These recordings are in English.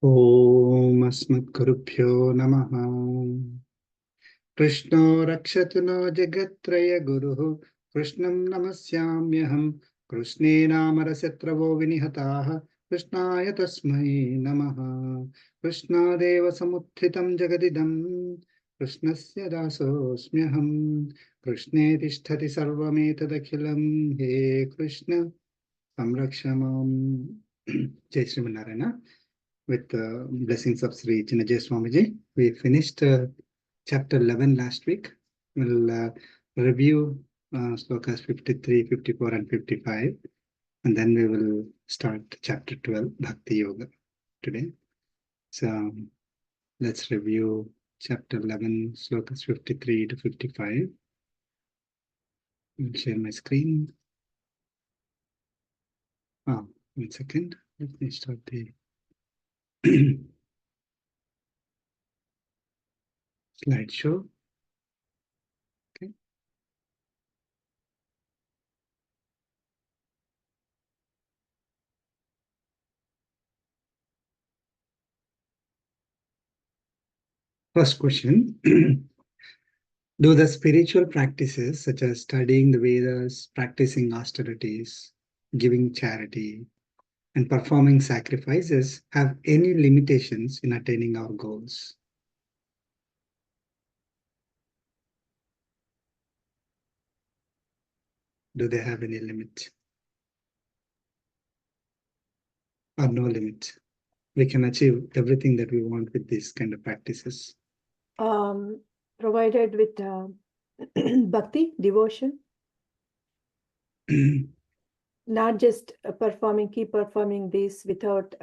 Om Asmatgurubhyo Namaha. Krishno Rakshatu no Jagatraya Guruhu Krishnam Namasyamyaham. Krishne Namarasyatravo Vinihataha Krishnaya Tasmai Namaha. Krishna Deva Samuthitam Jagadidam Krishnasya Dasosmyaham. Krishne Tishtati Sarvametadakhilam. He Krishna Samrakshamam. Jai Srimanarayana. With blessings of Sri Chinna Swamiji. We finished chapter 11 last week. We'll review slokas 53, 54, and 55. And then we will start chapter 12, Bhakti Yoga, today. So let's review chapter 11, slokas 53 to 55. I'll share my screen. Oh, 1 second. Let me start the slideshow. Okay. First question. Do the spiritual practices such as studying the Vedas, practicing austerities, giving charity, and performing sacrifices have any limitations in attaining our goals? Do they have any limit? Or no limit? We can achieve everything that we want with these kind of practices. Provided with bhakti, devotion. Not just keep performing this without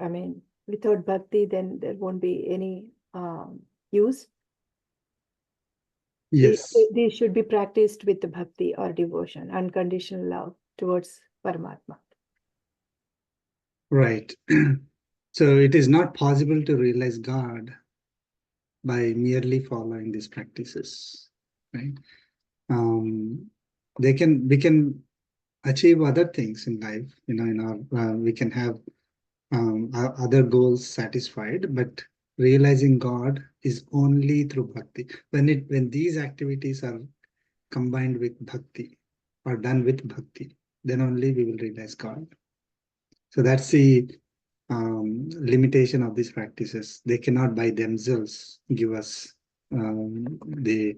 bhakti, then there won't be any use. Yes. They should be practiced with the bhakti or devotion, unconditional love towards Paramatma. Right. So it is not possible to realize God by merely following these practices, right? We can achieve other things in life, in our we can have our other goals satisfied, but realizing God is only through bhakti. When these activities are combined with bhakti or done with bhakti, then only we will realize God. So that's the limitation of these practices. They cannot by themselves give us the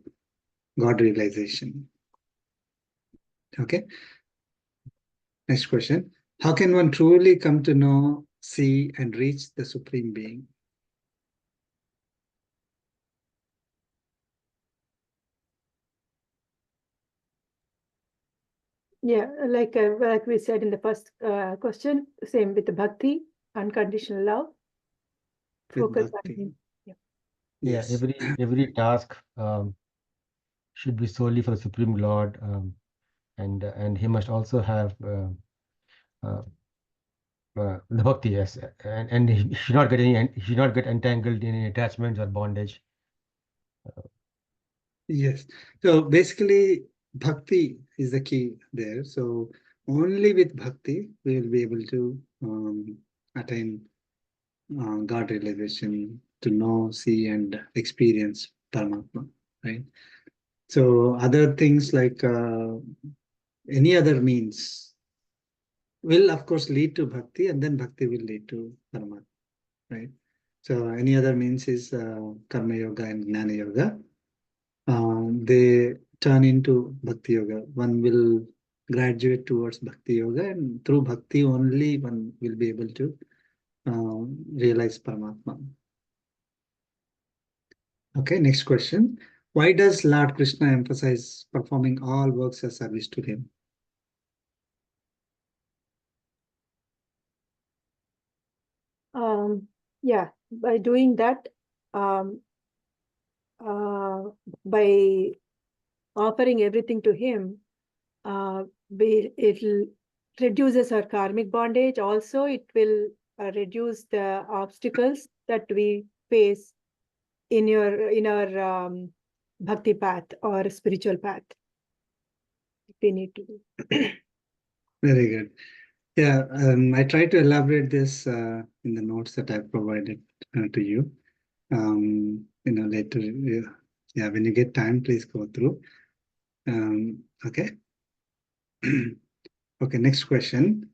God realization. Okay. Next question. How can one truly come to know, see, and reach the Supreme Being? Yeah, like we said in the first question, same with the bhakti, unconditional love. Focus on him. Yeah, Yes. every task should be solely for the Supreme Lord, and he must also have the bhakti, yes, and he should not get entangled in any attachments or bondage. Yes. So basically, bhakti is the key there. So only with bhakti we will be able to attain God realization, to know, see, and experience Paramatma, right? So other things like any other means will of course lead to bhakti, and then bhakti will lead to Paramatma, right? So any other means is karma yoga and jnana yoga. They turn into Bhakti Yoga. One will graduate towards Bhakti Yoga, and through Bhakti only one will be able to realize Paramatma. Okay, next question. Why does Lord Krishna emphasize performing all works as service to him? Yeah, by doing that, by offering everything to him, it reduces our karmic bondage. Also, it will reduce the obstacles that we face in our bhakti path or spiritual path. We need to do. Very good. Yeah, I try to elaborate this in the notes that I've provided to you. Later, yeah, when you get time, please go through. Okay. Okay, next question.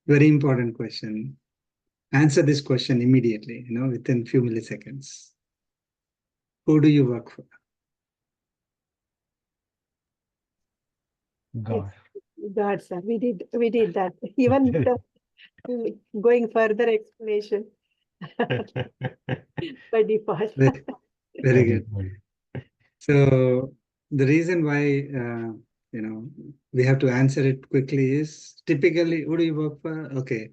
Very important question. Answer this question immediately, within few milliseconds. Who do you work for? God. God, sir, we did that. Even without going further explanation by default. Very, very good. So the reason why we have to answer it quickly is typically who do you work for? Okay,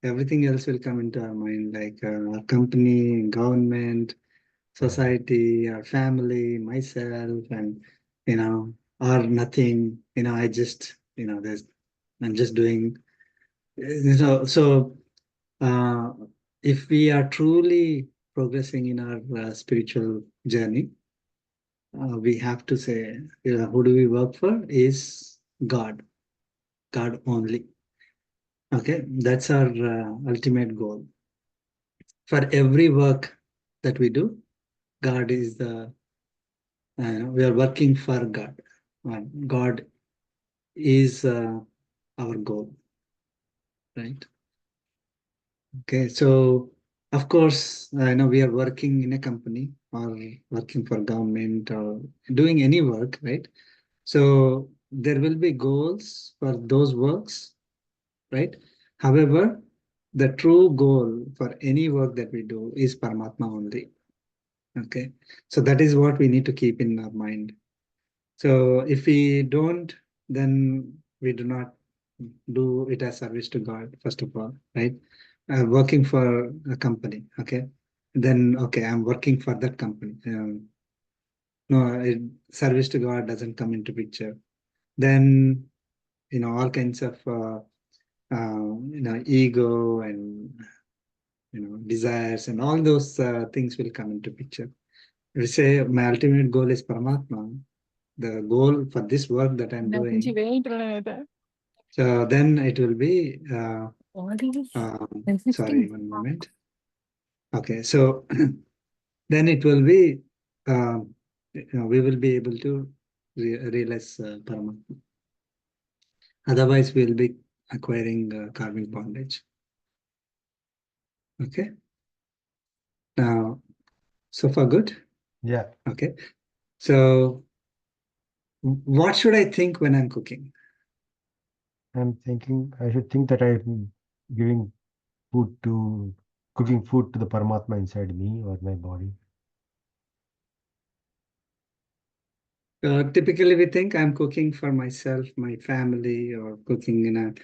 everything else will come into our mind, like our company, government, society, our family, myself, and or nothing. I just I'm just doing. So if we are truly progressing in our spiritual journey, we have to say, who do we work for? Is God, God only. Okay, that's our ultimate goal. For every work that we do, God is we are working for God. God is our goal, right? Okay, so of course, I know we are working in a company or working for government or doing any work, right? So there will be goals for those works, right? However, the true goal for any work that we do is Paramatma only. Okay, so that is what we need to keep in our mind. So if we don't, then we do not do it as service to God, first of all, right? Working for a company, okay? Then, okay, I'm working for that company. No, service to God doesn't come into picture. Then, all kinds of, ego and, desires and all those things will come into picture. We say my ultimate goal is Paramatma, the goal for this work that I'm doing. So then it will be, sorry, one moment. Okay, so then it will be, we will be able to realize Paramatma. Otherwise, we'll be acquiring karmic bondage. Okay. Now, so far good? Yeah, Okay. So what should I think when I'm cooking? I'm thinking I should think that I'm giving cooking food to the Paramatma inside me or my body. Typically, we think I'm cooking for myself, my family, or cooking in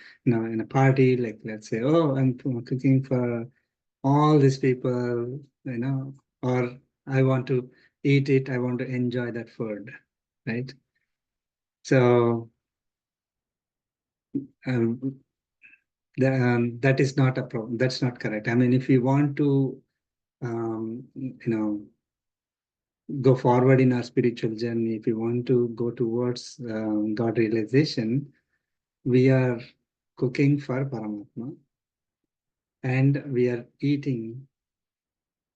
a party. Like let's say, oh, I'm cooking for all these people, or I want to eat it. I want to enjoy that food, right? So um, that is not a problem. That's not correct. I mean, if we want to, go forward in our spiritual journey, if we want to go towards God realization, we are cooking for Paramatma and we are eating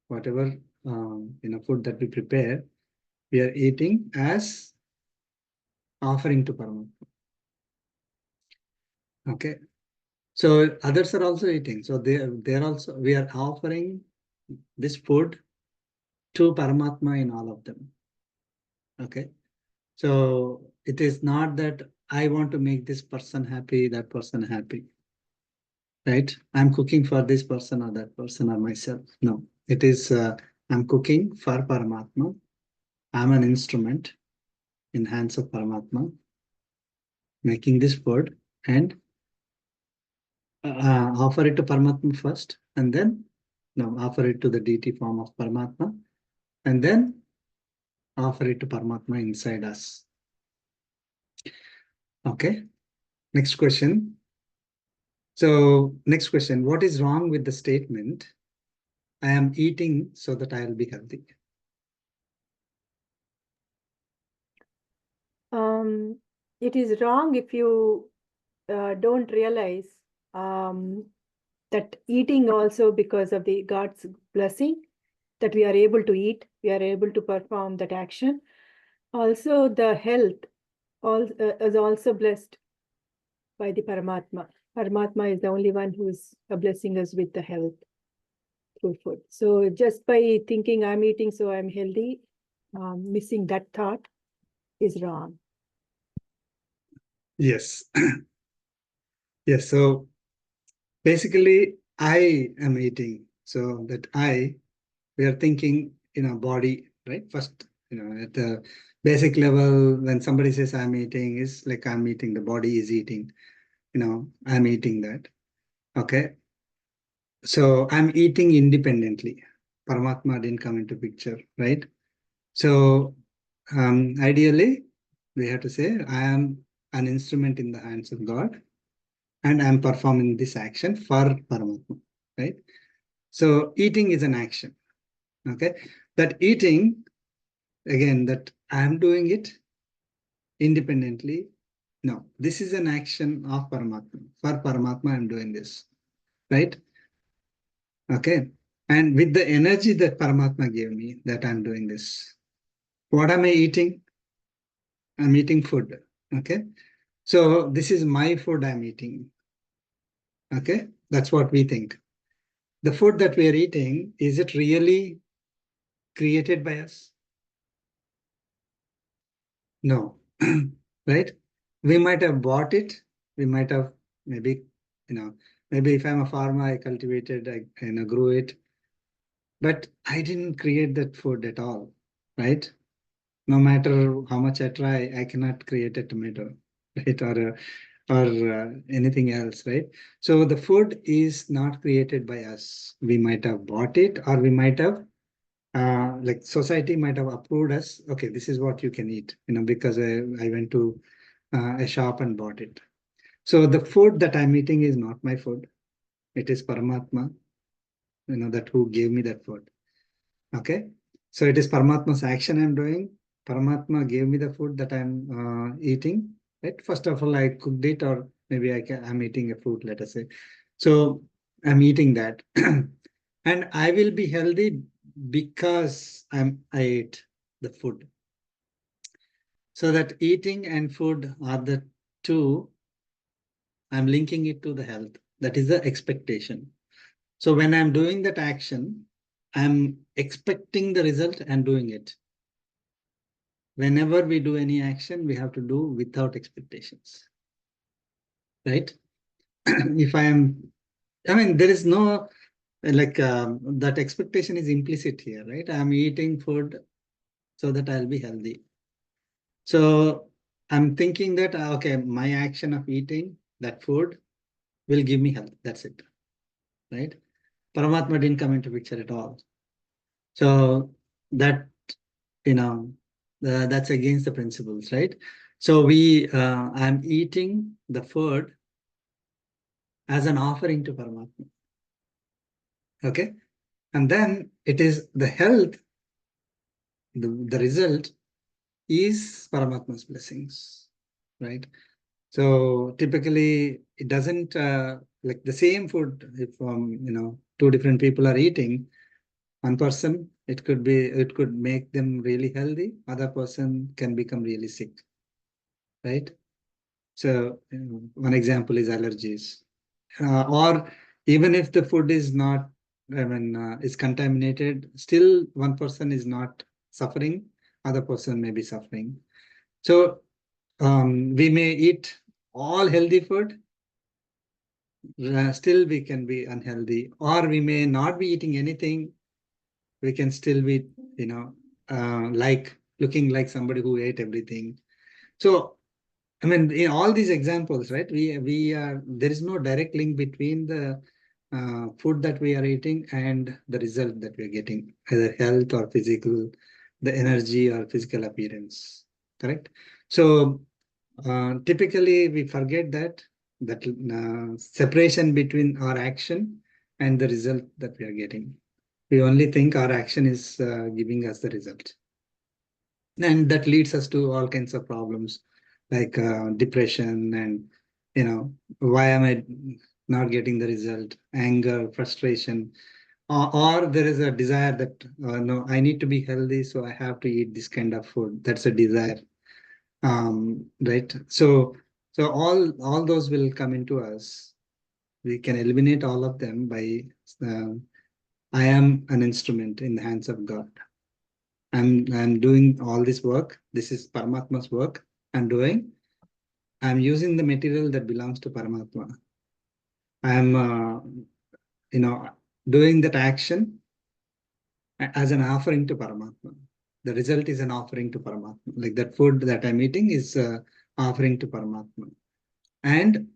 whatever food that we prepare, we are eating as offering to Paramatma. Okay. So others are also eating. So they're also, we are offering this food to Paramatma in all of them. Okay. So it is not that I want to make this person happy, that person happy. Right? I'm cooking for this person or that person or myself. No, it is I'm cooking for Paramatma. I'm an instrument in hands of Paramatma, making this food and offer it to Paramatma first, and then offer it to the deity form of Paramatma, and then offer it to Paramatma inside us. Okay. Next question. So next question, what is wrong with the statement, I am eating so that I will be healthy? It is wrong if you don't realize that eating also, because of the God's blessing, that we are able to eat, we are able to perform that action. Also, the health is also blessed by the Paramatma. Paramatma is the only one who is blessing us with the health through food. So just by thinking I'm eating so I'm healthy, missing that thought is wrong. Yes. Yes. So basically, I am eating. So that we are thinking, body, right? First, at the basic level, when somebody says I'm eating, is like I'm eating, the body is eating, I'm eating that. Okay. So I'm eating independently. Paramatma didn't come into picture, right? So ideally, we have to say I am an instrument in the hands of God, and I'm performing this action for Paramatma, right? So eating is an action. Okay. That eating, again, that I'm doing it independently. No, this is an action of Paramatma. For Paramatma, I'm doing this, right? Okay. And with the energy that Paramatma gave me, that I'm doing this. What am I eating? I'm eating food. Okay. So this is my food I'm eating. Okay. That's what we think. The food that we are eating, is it really created by us? No. Right? We might have bought it. We might have maybe, maybe if I'm a farmer, I cultivated, I grew it, but I didn't create that food at all, right? No matter how much I try, I cannot create a tomato, right? Or anything else, right? So the food is not created by us. We might have bought it, or we might have, like society might have approved us. Okay, this is what you can eat, because I went to a shop and bought it. So the food that I'm eating is not my food. It is Paramatma, that who gave me that food. Okay. So it is Paramatma's action I'm doing. Paramatma gave me the food that I'm eating. Right. First of all, I cooked it, or maybe I'm eating a fruit, let us say. So I'm eating that. And I will be healthy because I ate the food. So that eating and food are the two. I'm linking it to the health. That is the expectation. So when I'm doing that action, I'm expecting the result and doing it. Whenever we do any action, we have to do without expectations, right? If there is no, like, that expectation is implicit here, right? I'm eating food so that I'll be healthy. So I'm thinking that, okay, my action of eating that food will give me health. That's it, right? Paramatma didn't come into picture at all. So that, that's against the principles, right? So I'm eating the food as an offering to Paramatma. Okay. And then it is the health, the result is Paramatma's blessings, right? So typically it doesn't, like the same food, if two different people are eating, one person, it could make them really healthy, other person can become really sick, right? So one example is allergies, or even if the food is not, is contaminated, still one person is not suffering, other person may be suffering. So we may eat all healthy food, still we can be unhealthy, or we may not be eating anything, we can still be, like looking like somebody who ate everything. So in all these examples, right, we are, there is no direct link between the food that we are eating and the result that we are getting, either health or physical, the energy or physical appearance, correct? So typically we forget that separation between our action and the result that we are getting. We only think our action is giving us the result. And that leads us to all kinds of problems like depression and why am I not getting the result? Anger, frustration, or there is a desire that no, I need to be healthy, so I have to eat this kind of food. That's a desire, right? So all those will come into us. We can eliminate all of them by I am an instrument in the hands of God. I'm doing all this work. This is Paramatma's work I'm doing. I'm using the material that belongs to Paramatma. I'm doing that action as an offering to Paramatma. The result is an offering to Paramatma. Like that food that I'm eating is offering to Paramatma. And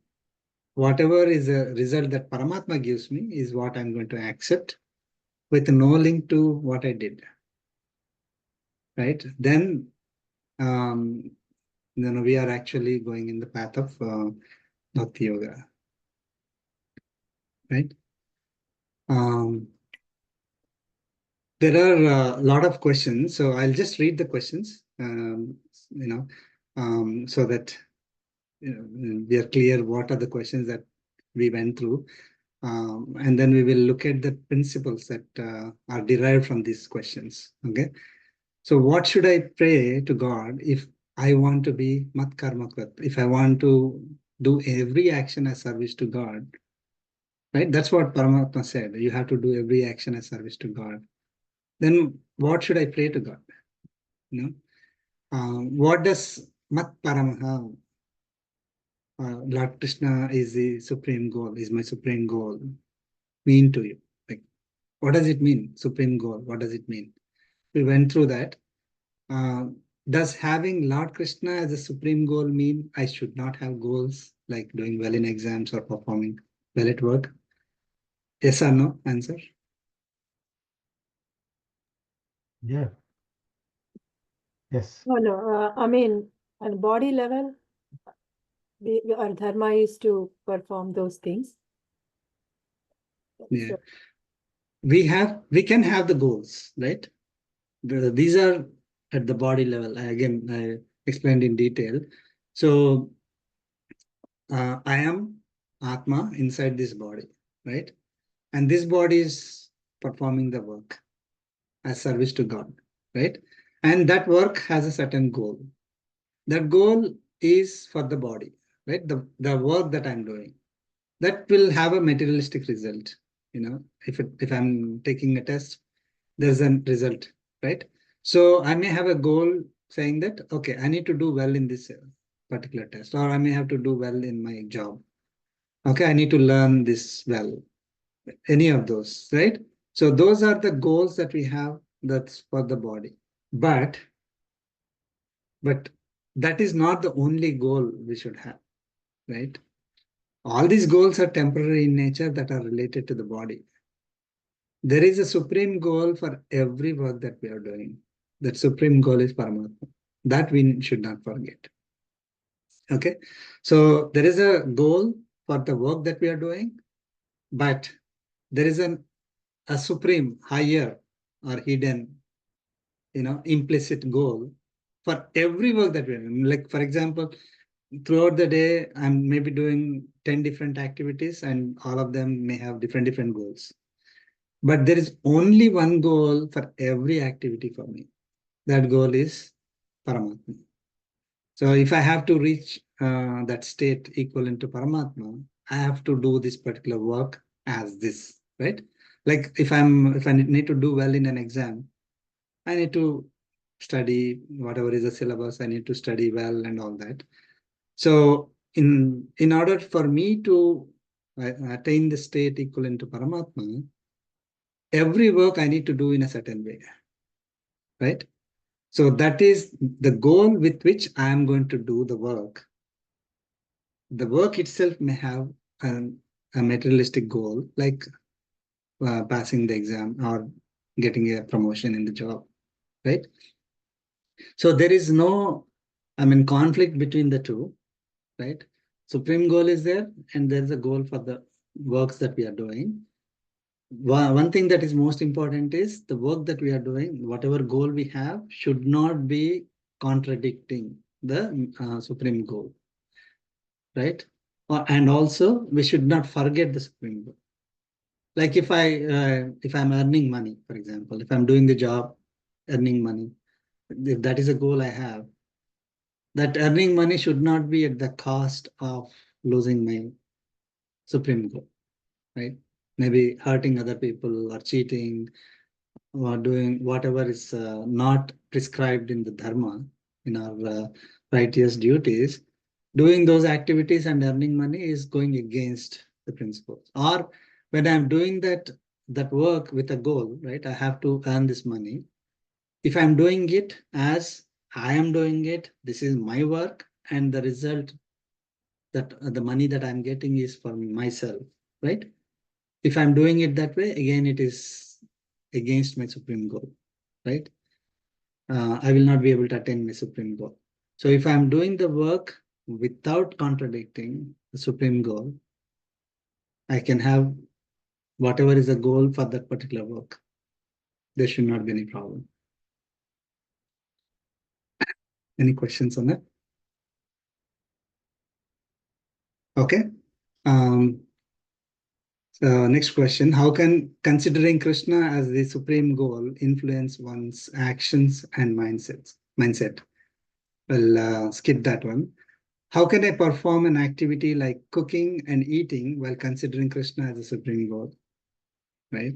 whatever is a result that Paramatma gives me is what I'm going to accept with no link to what I did. Right? Then we are actually going in the path of Bhakti Yoga. Right? There are a lot of questions, so I'll just read the questions, so that we are clear what are the questions that we went through. And then we will look at the principles that are derived from these questions. Okay. So what should I pray to God if I want to be mat karma krit, if I want to do every action as service to God, right? That's what Paramatma said. You have to do every action as service to God. Then what should I pray to God? What does mat paramaha, Lord Krishna is the supreme goal, is my supreme goal, mean to you? Like, what does it mean, supreme goal? What does it mean? We went through that. Does having Lord Krishna as a supreme goal mean I should not have goals like doing well in exams or performing well at work? Yes or no? Answer. Yeah. Yes. No, no. I mean, on body level, our dharma is to perform those things. Yeah. So, We can have the goals, right? These are at the body level. Again, I explained in detail. So I am Atma inside this body, right? And this body is performing the work as service to God, right? And that work has a certain goal. That goal is for the body, right? The work that I'm doing, that will have a materialistic result. If I'm taking a test, there's a result, right? So I may have a goal saying that, okay, I need to do well in this particular test, or I may have to do well in my job. Okay, I need to learn this well. Any of those, right? So those are the goals that we have, that's for the body. But that is not the only goal we should have, right? All these goals are temporary in nature that are related to the body. There is a supreme goal for every work that we are doing. That supreme goal is Paramatma. That we should not forget. Okay. So there is a goal for the work that we are doing, but there is a supreme, higher or hidden, implicit goal for every work that we're doing. Like, for example, throughout the day, I'm maybe doing 10 different activities and all of them may have different goals. But there is only one goal for every activity for me. That goal is Paramatma. So if I have to reach that state equivalent to Paramatma, I have to do this particular work as this, right? Like if I need to do well in an exam, I need to study whatever is the syllabus. I need to study well and all that. So in order for me to attain the state equivalent to Paramatma, every work I need to do in a certain way, right? So that is the goal with which I am going to do the work. The work itself may have a materialistic goal, like passing the exam or getting a promotion in the job, right? So there is no, conflict between the two, right? Supreme goal is there, and there's a goal for the works that we are doing. One thing that is most important is the work that we are doing, whatever goal we have, should not be contradicting the supreme goal, right? And also, we should not forget the supreme goal. Like if I'm earning money, for example, if I'm doing the job, earning money, if that is a goal I have, that earning money should not be at the cost of losing my supreme goal, right? Maybe hurting other people or cheating or doing whatever is not prescribed in the dharma, in our righteous duties. Doing those activities and earning money is going against the principles. Or when I'm doing that work with a goal, right? I have to earn this money. If I'm doing it as I am doing it, this is my work, and the result that the money that I'm getting is for myself, right? If I'm doing it that way, again, it is against my supreme goal, right? I will not be able to attain my supreme goal. So if I'm doing the work without contradicting the supreme goal, I can have whatever is the goal for that particular work. There should not be any problem. Any questions on that? Okay. So next question, how can considering Krishna as the supreme goal influence one's actions and mindset? We'll skip that one. How can I perform an activity like cooking and eating while considering Krishna as a supreme goal? Right?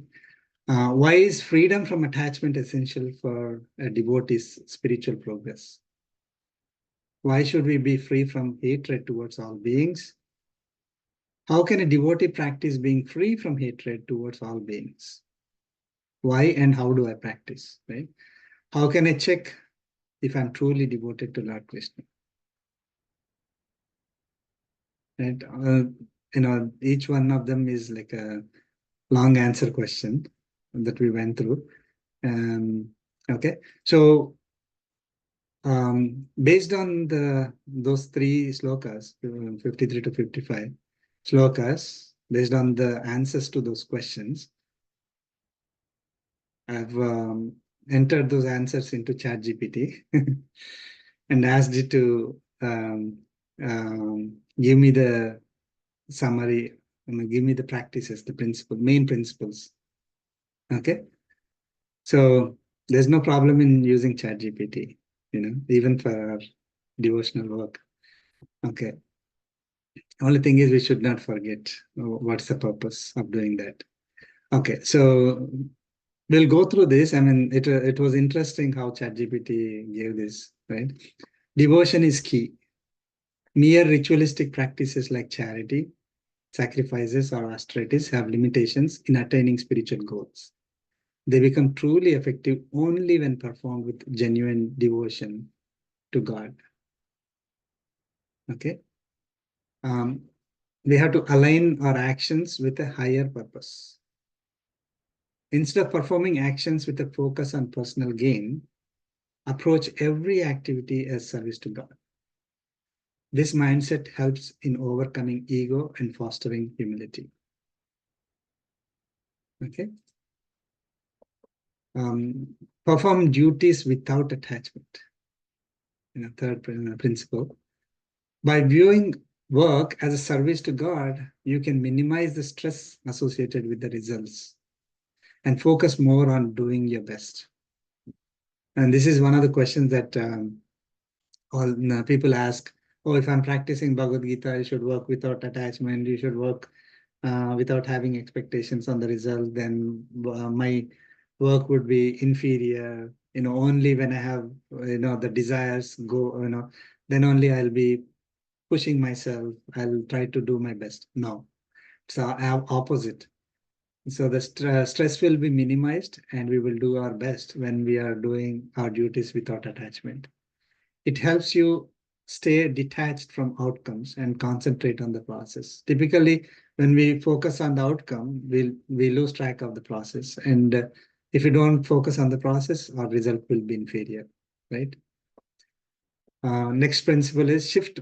Why is freedom from attachment essential for a devotee's spiritual progress? Why should we be free from hatred towards all beings? How can a devotee practice being free from hatred towards all beings? Why and how do I practice? Right? How can I check if I'm truly devoted to Lord Krishna? Right? Each one of them is like a long answer question that we went through. Okay, so based on those three slokas, 53 to 55 slokas, based on the answers to those questions, I've entered those answers into ChatGPT and asked it to give me the summary, give me the practices, the main principles. Okay, so there's no problem in using ChatGPT, even for our devotional work. Okay. Only thing is we should not forget what's the purpose of doing that. Okay, so we'll go through this. I mean, it was interesting how ChatGPT gave this, right? Devotion is key. Mere ritualistic practices like charity, sacrifices, or austerities have limitations in attaining spiritual goals. They become truly effective only when performed with genuine devotion to God. Okay. We have to align our actions with a higher purpose. Instead of performing actions with a focus on personal gain, approach every activity as service to God. This mindset helps in overcoming ego and fostering humility. Okay. Perform duties without attachment. Third principle. By viewing work as a service to God, you can minimize the stress associated with the results and focus more on doing your best. And this is one of the questions that all people ask. Oh, if I'm practicing Bhagavad Gita, you should work without attachment. You should work without having expectations on the result. Then my work would be inferior. Only when I have the desires go. Then only I'll be pushing myself. I'll try to do my best. No, it's opposite. So the stress will be minimized, and we will do our best when we are doing our duties without attachment. It helps you stay detached from outcomes and concentrate on the process. Typically, when we focus on the outcome, we lose track of the process. And if we don't focus on the process, our result will be inferior, right? Next principle is shift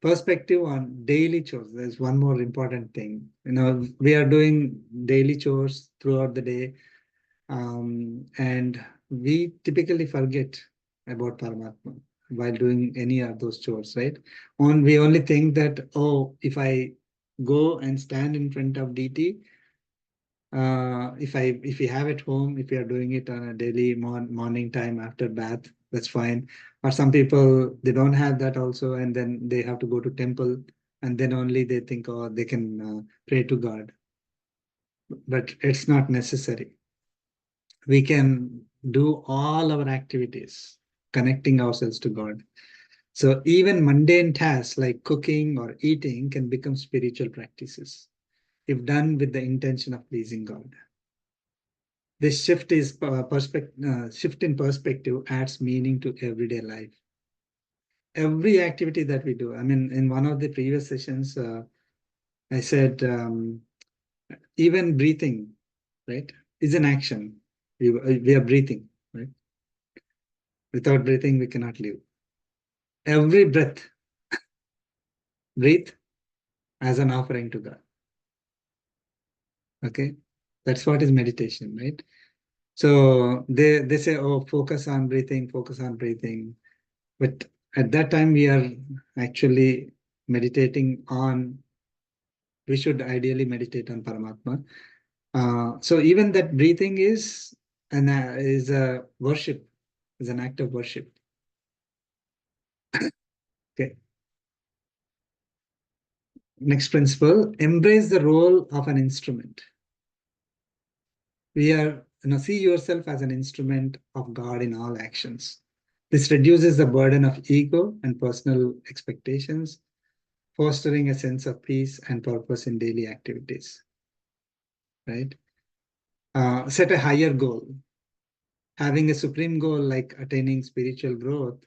perspective on daily chores. There's one more important thing. We are doing daily chores throughout the day, and we typically forget about Paramatma. while doing any of those chores, right? We only think that, oh, if I go and stand in front of DT, if we have at home, if we are doing it on a daily morning time after bath, that's fine. Or some people, they don't have that also, and then they have to go to temple, and then only they think, oh, they can pray to God. But it's not necessary. We can do all our activities connecting ourselves to God. So even mundane tasks like cooking or eating can become spiritual practices if done with the intention of pleasing God. This shift shift in perspective adds meaning to everyday life. Every activity that we do. I mean, in one of the previous sessions, I said even breathing, right, is an action. We are breathing, right? Without breathing, we cannot live. Every breath, breathe as an offering to God. Okay, that's what is meditation, right? So they say, oh, focus on breathing, focus on breathing. But at that time, we are actually meditating on, we should ideally meditate on Paramatma. So even that breathing is a worship, is an act of worship. Okay. Next principle, embrace the role of an instrument. See yourself as an instrument of God in all actions. This reduces the burden of ego and personal expectations, fostering a sense of peace and purpose in daily activities. Right? Set a higher goal. Having a supreme goal like attaining spiritual growth,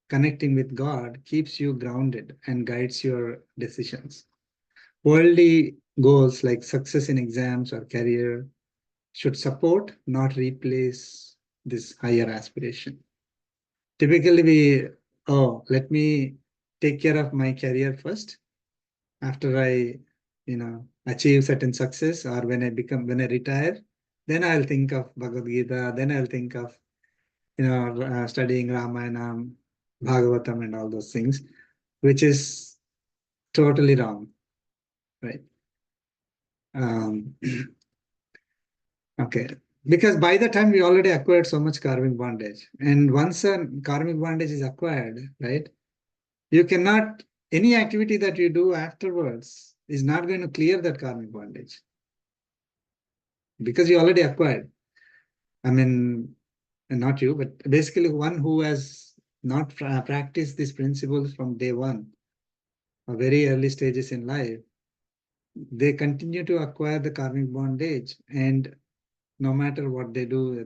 connecting with God, keeps you grounded and guides your decisions. Worldly goals like success in exams or career should support, not replace this higher aspiration. Typically, let me take care of my career first. After I, achieve certain success, or when I retire, then I'll think of Bhagavad Gita, then I'll think of, studying Ramayana, Bhagavatam, and all those things, which is totally wrong, right? Um, okay. Because by the time we already acquired so much karmic bondage, and once a karmic bondage is acquired, right, you cannot, any activity that you do afterwards is not going to clear that karmic bondage because you already acquired. I mean, and not you, but basically one who has not practiced these principles from day one, or very early stages in life, they continue to acquire the karmic bondage, and no matter what they do,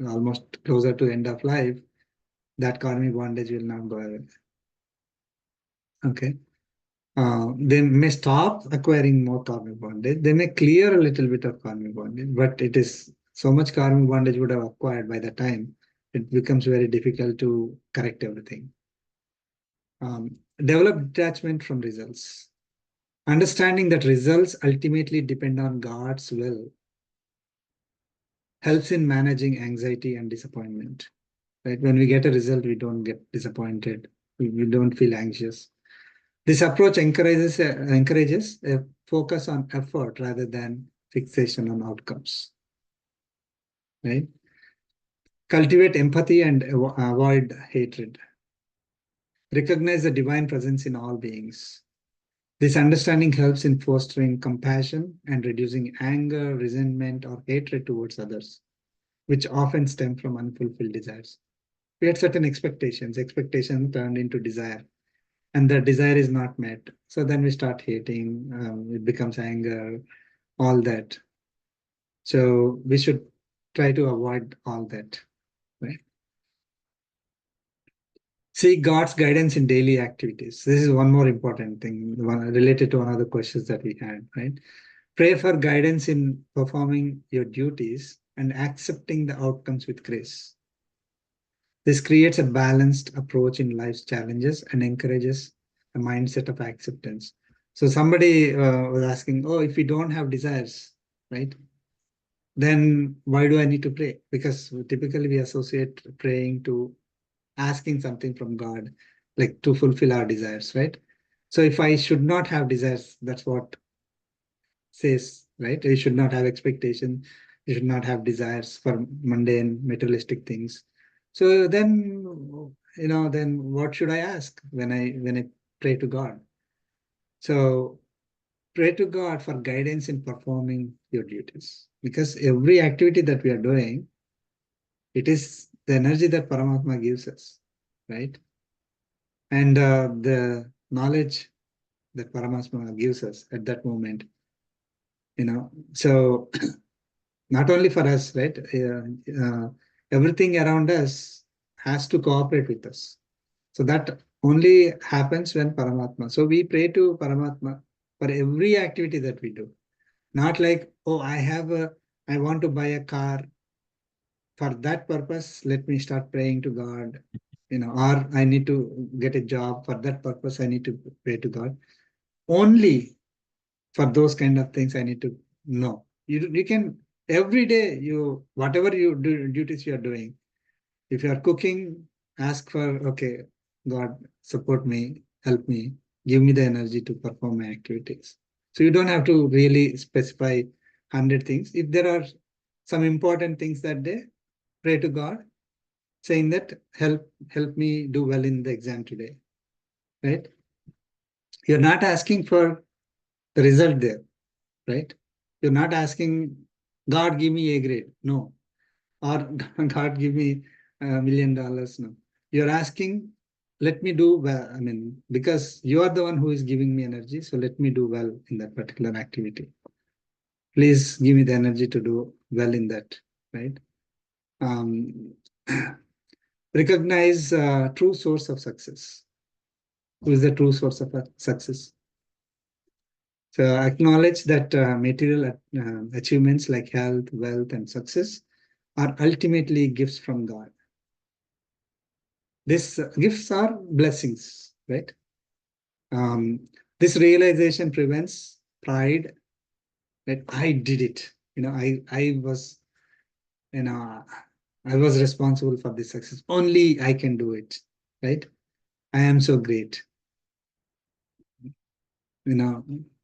almost closer to end of life, that karmic bondage will not go away. Okay. They may stop acquiring more karmic bondage. They may clear a little bit of karmic bondage, but it is so much karmic bondage would have acquired by the time it becomes very difficult to correct everything. Develop detachment from results. Understanding that results ultimately depend on God's will helps in managing anxiety and disappointment. Right? When we get a result, we don't get disappointed. We don't feel anxious. This approach encourages a focus on effort rather than fixation on outcomes. Right? Cultivate empathy and avoid hatred. Recognize the divine presence in all beings. This understanding helps in fostering compassion and reducing anger, resentment, or hatred towards others, which often stem from unfulfilled desires. We had certain expectations turned into desire, and the desire is not met. So then we start hating, it becomes anger, all that. So we should try to avoid all that, right? Seek God's guidance in daily activities. This is one more important thing related to one of the questions that we had, right? Pray for guidance in performing your duties and accepting the outcomes with grace. This creates a balanced approach in life's challenges and encourages a mindset of acceptance. So somebody was asking, oh, if we don't have desires, right, then why do I need to pray? Because typically we associate praying to asking something from God, like to fulfill our desires, right? So if I should not have desires, that's what says, right? You should not have expectation. You should not have desires for mundane materialistic things. So then, then what should I ask when I pray to God? So pray to God for guidance in performing your duties, because every activity that we are doing, it is the energy that Paramatma gives us, right? And the knowledge that Paramatma gives us at that moment, so not only for us, right? Everything around us has to cooperate with us. So that only happens when Paramatma. So we pray to Paramatma for every activity that we do. Not like, oh, I want to buy a car. For that purpose, let me start praying to God, or I need to get a job. For that purpose, I need to pray to God. Only for those kind of things, I need to know. You can every day, whatever you do duties you are doing. If you are cooking, ask for, okay, God, support me, help me, give me the energy to perform my activities. So you don't have to really specify 100 things. If there are some important things that day, pray to God, saying that help me do well in the exam today. Right? You're not asking for the result there, right? You're not asking God give me a grade. No. Or God give me $1 million. No. You're asking, let me do well. I mean, because you are the one who is giving me energy, so let me do well in that particular activity. Please give me the energy to do well in that, right? Recognize true source of success. Who is the true source of success? So acknowledge that material achievements like health, wealth, and success are ultimately gifts from God. These gifts are blessings, right? This realization prevents pride that I did it. I was, I was responsible for this success. Only I can do it, right? I am so great.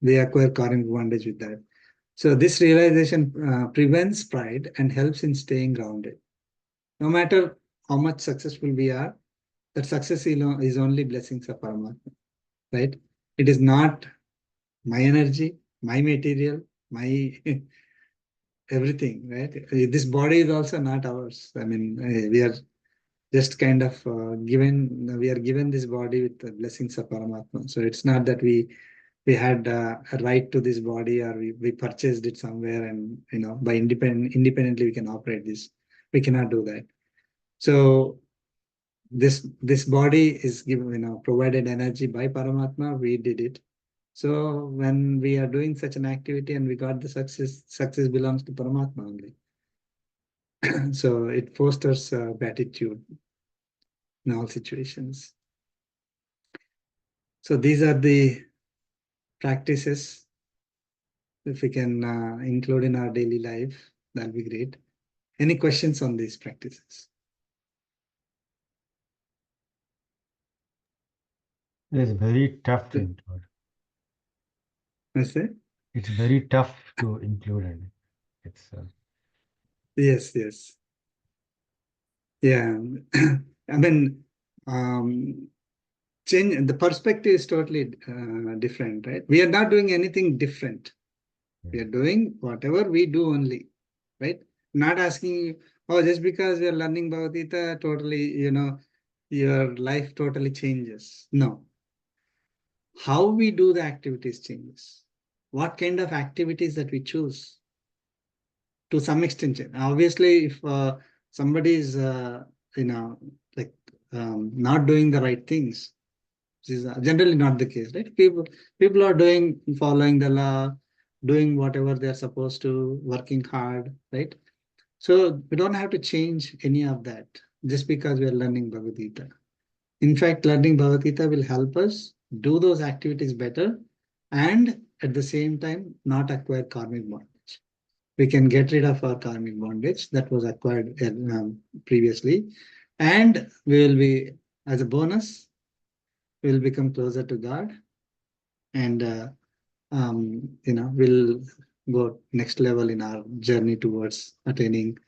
We acquire karmic bondage with that. So this realization prevents pride and helps in staying grounded. No matter how much successful we are, that success is only blessings of Paramatma, right? It is not my energy, my material, my everything, right? This body is also not ours. I mean, we are just kind of we are given this body with the blessings of Paramatma. So it's not that we had a right to this body, or we purchased it somewhere, and by independently we can operate this. We cannot do that. So this body is given, provided energy by Paramatma. We did it. So when we are doing such an activity and we got the success belongs to Paramatma only. So it fosters gratitude in all situations. So these are the practices. If we can include in our daily life, that'll be great. Any questions on these practices? It is very tough to include. What's that? It's very tough to include in it. It's Yes. Yeah. I mean, change the perspective is totally different, right? We are not doing anything different. We are doing whatever we do only, right? Not asking you, oh, just because we are learning Bhagavad Gita, totally, your life totally changes. No. How we do the activities changes. What kind of activities that we choose, to some extent. Obviously, if somebody is, like not doing the right things, which is generally not the case, right? People are following the law, doing whatever they are supposed to, working hard, right? So we don't have to change any of that just because we are learning Bhagavad Gita. In fact, learning Bhagavad Gita will help us do those activities better, and at the same time not acquire karmic bondage. We can get rid of our karmic bondage that was acquired previously, And we will be, as a bonus, we will become closer to God, and we'll go next level in our journey towards attaining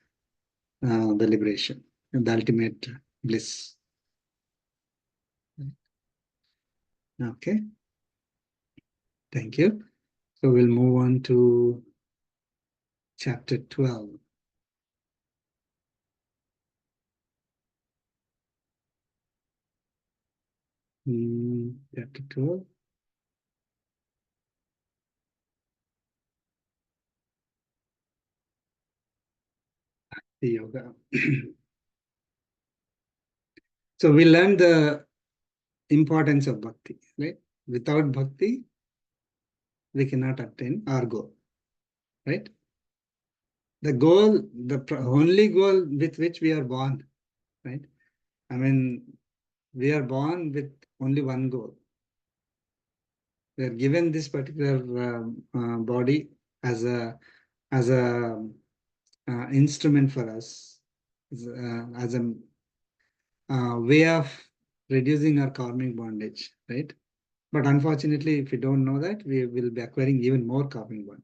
the liberation and the ultimate bliss. Okay, thank you. So we'll move on to chapter 12. Chapter 12. Bhakti Yoga. So we learned the importance of bhakti, right? Without bhakti, we cannot attain our goal, right? The goal, only goal with which we are born, right? I mean, we are born with only one goal. We are given this particular body as a instrument for us, as a way of reducing our karmic bondage, right? But unfortunately, if we don't know that, we will be acquiring even more karmic bondage.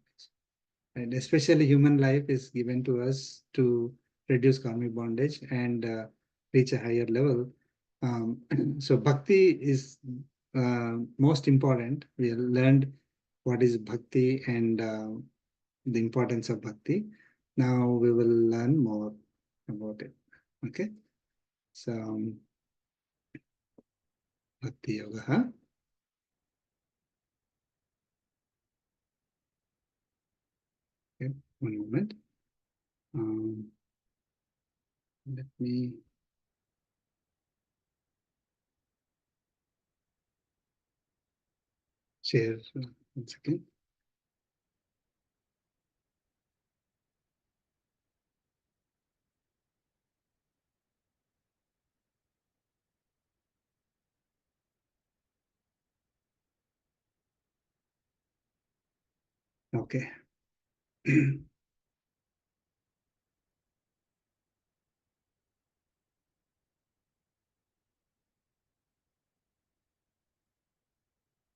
And especially human life is given to us to reduce karmic bondage and reach a higher level. So bhakti is most important. We learned what is bhakti and the importance of bhakti. Now we will learn more about it. Okay. So Bhakti Yoga. Okay, one moment. Let me share 1 second. Okay.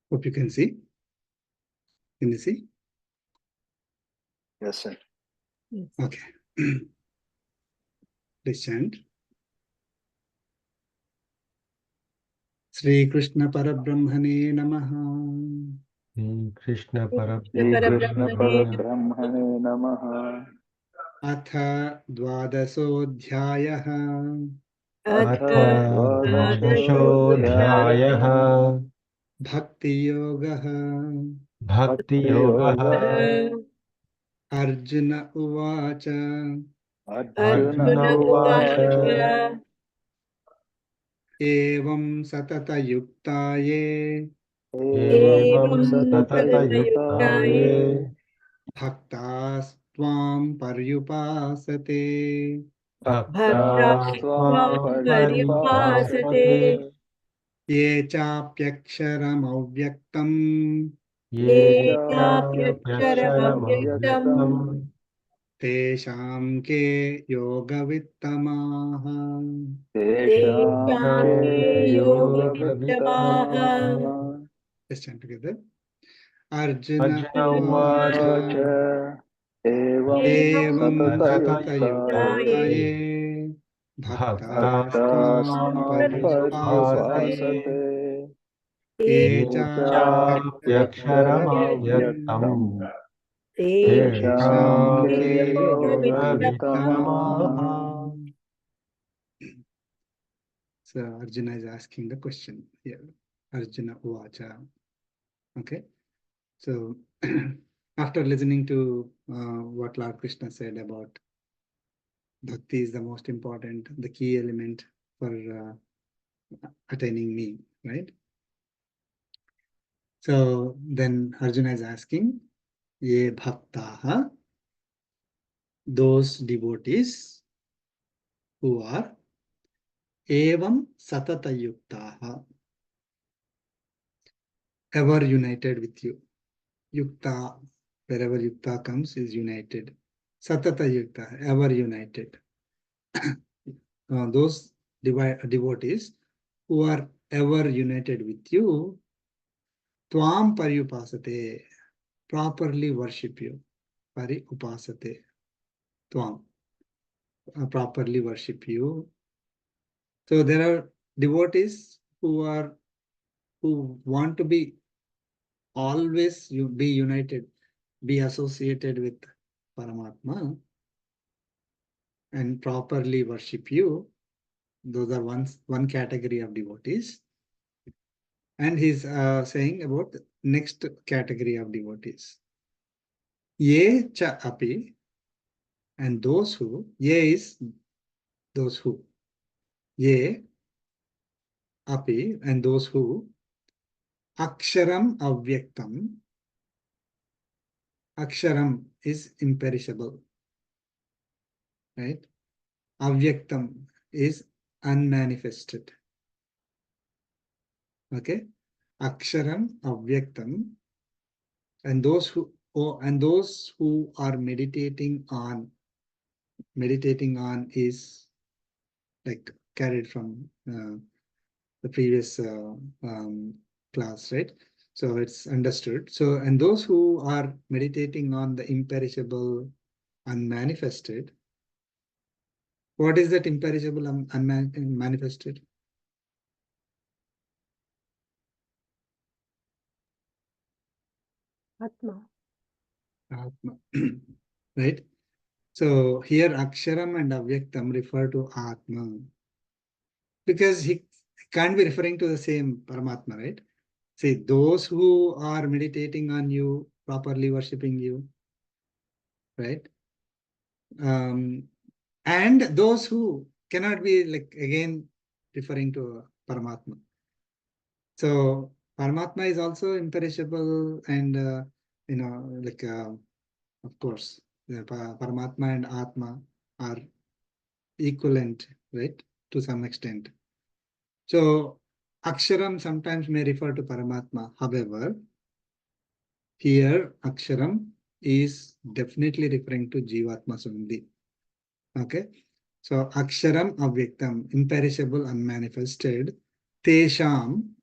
Hope you can see. Can you see? Yes, sir. Yes. Okay. Please chant. Sri Krishna Parabrahmane Namaha. Krishna Shri Krishna Parabrahmane Parabrahmane Namaha. Atha Dvadasodhyayah. अथ अथ द्वादशोऽध्यायः द्वादशोऽध्यायः Bhakti Yoga. भक्तियोगः भक्तियोगः। Arjuna Uvacha. Arjun Arjun Arjun उवाच उवाच Evam Satata Yuktaye. एवं एवं एवं सततयुक्ताये सततयुक्ताये Bhaktas Tvam Paryupasate. भक्ता भक्ताः त्वां त्वां त्वां पर्युपासते पर्युपासते पर्युपासते Ye Chapyaksharamavhyaktam. ये ये एकाप्यक्षरमव्यक्तम् चाप्यक्षरमव्यक्तम् चाप्यक्षरमव्यक्तम् Tesham ke yogavittamaha. तेषां तेषां के तेषां के के योगवित्तमाः योगवित्तमाः Let's chant together. Arjuna Arjun उवाच उवाच Uvacha. एवं Evam satata सततयुक्ताये yuktaye. Bhaktastam भक्तास्त्वां भक्तास्त्वां paryupasate. पर्युपासते Ye ये चाप्यक्षरमव्यक्तम् चाप्यक्षरमव्यक्तम् chapyaksharamavhyaktam. तेषां तेषां Tesham के के ke योगवित्तमाः yogavittamaha. So Arjuna is asking the question here. Arjuna Uvacha. Okay. So after listening to what Lord Krishna said about bhakti is the most important, the key element for attaining me, right? So then Arjuna is asking, Ye bhaktaha, those devotees who are evam satata yuktaha, ever united with you. Yukta, wherever yukta comes, is united. Satata yukta, ever united. Those devotees who are ever united with you, Tvam Pariyupasate, properly worship you. Pariyupasate, Tvam, properly worship you. So there are devotees who want to be always be united, be associated with Paramatma and properly worship you. Those are one category of devotees. And he's saying about the next category of devotees. Ye cha api, and those who, ye is those who, ye api, and those who, aksharam avyaktam, aksharam is imperishable, right? Avyaktam is unmanifested. Okay, aksharam avyaktam, and those who are meditating on is like carried from the previous class, right? So it's understood. So, and those who are meditating on the imperishable, unmanifested. What is that imperishable, unmanifested? Atma. Atma, right? So here Aksharam and Avyaktam refer to Atma because he can't be referring to the same Paramatma, right? See, those who are meditating on you, properly worshipping you, right? And those who cannot be like again referring to Paramatma. So Paramatma is also imperishable and like of course the Paramatma and Atma are equivalent, right, to some extent. So Aksharam sometimes may refer to Paramatma. However, here Aksharam is definitely referring to Jivatmas only. Okay. So Aksharam Avyaktam, imperishable, unmanifested. Tesham,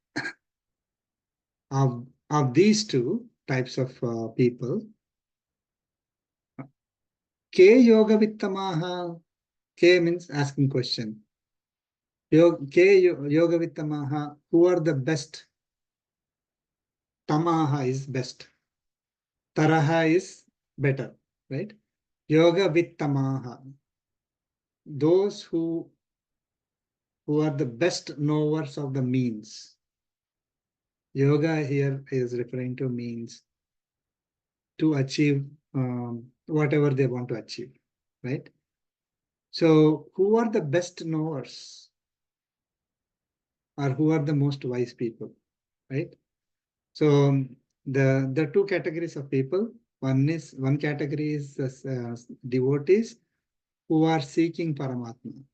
of these two types of people. Ke Yoga Vittamaha. Ke means asking question. Ke Yoga Vittamaha, who are the best? Tamaha is best. Taraha is better, right? Yoga Vittamaha. Those who are the best knowers of the means. Yoga here is referring to means to achieve whatever they want to achieve, right? So who are the best knowers or who are the most wise people, right? So the two categories of people, one category is devotees who are seeking Paramatma,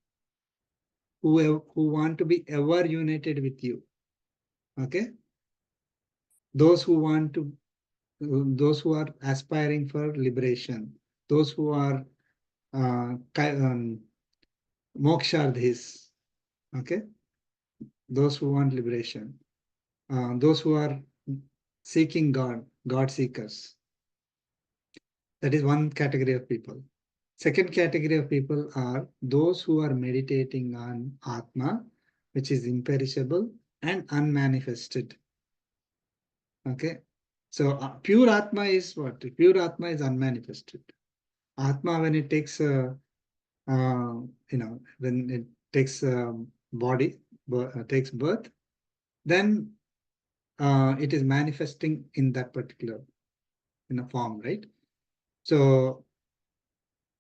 who want to be ever united with you. Okay, those who are aspiring for liberation, those who are mokshardhis, okay, those who want liberation, those who are seeking God seekers. That is one category of people. Second category of people are those who are meditating on Atma, which is imperishable and unmanifested. Okay, so pure Atma is what? Pure Atma is unmanifested. Atma, when it takes when it takes body, takes birth, then it is manifesting in that particular form, right? So,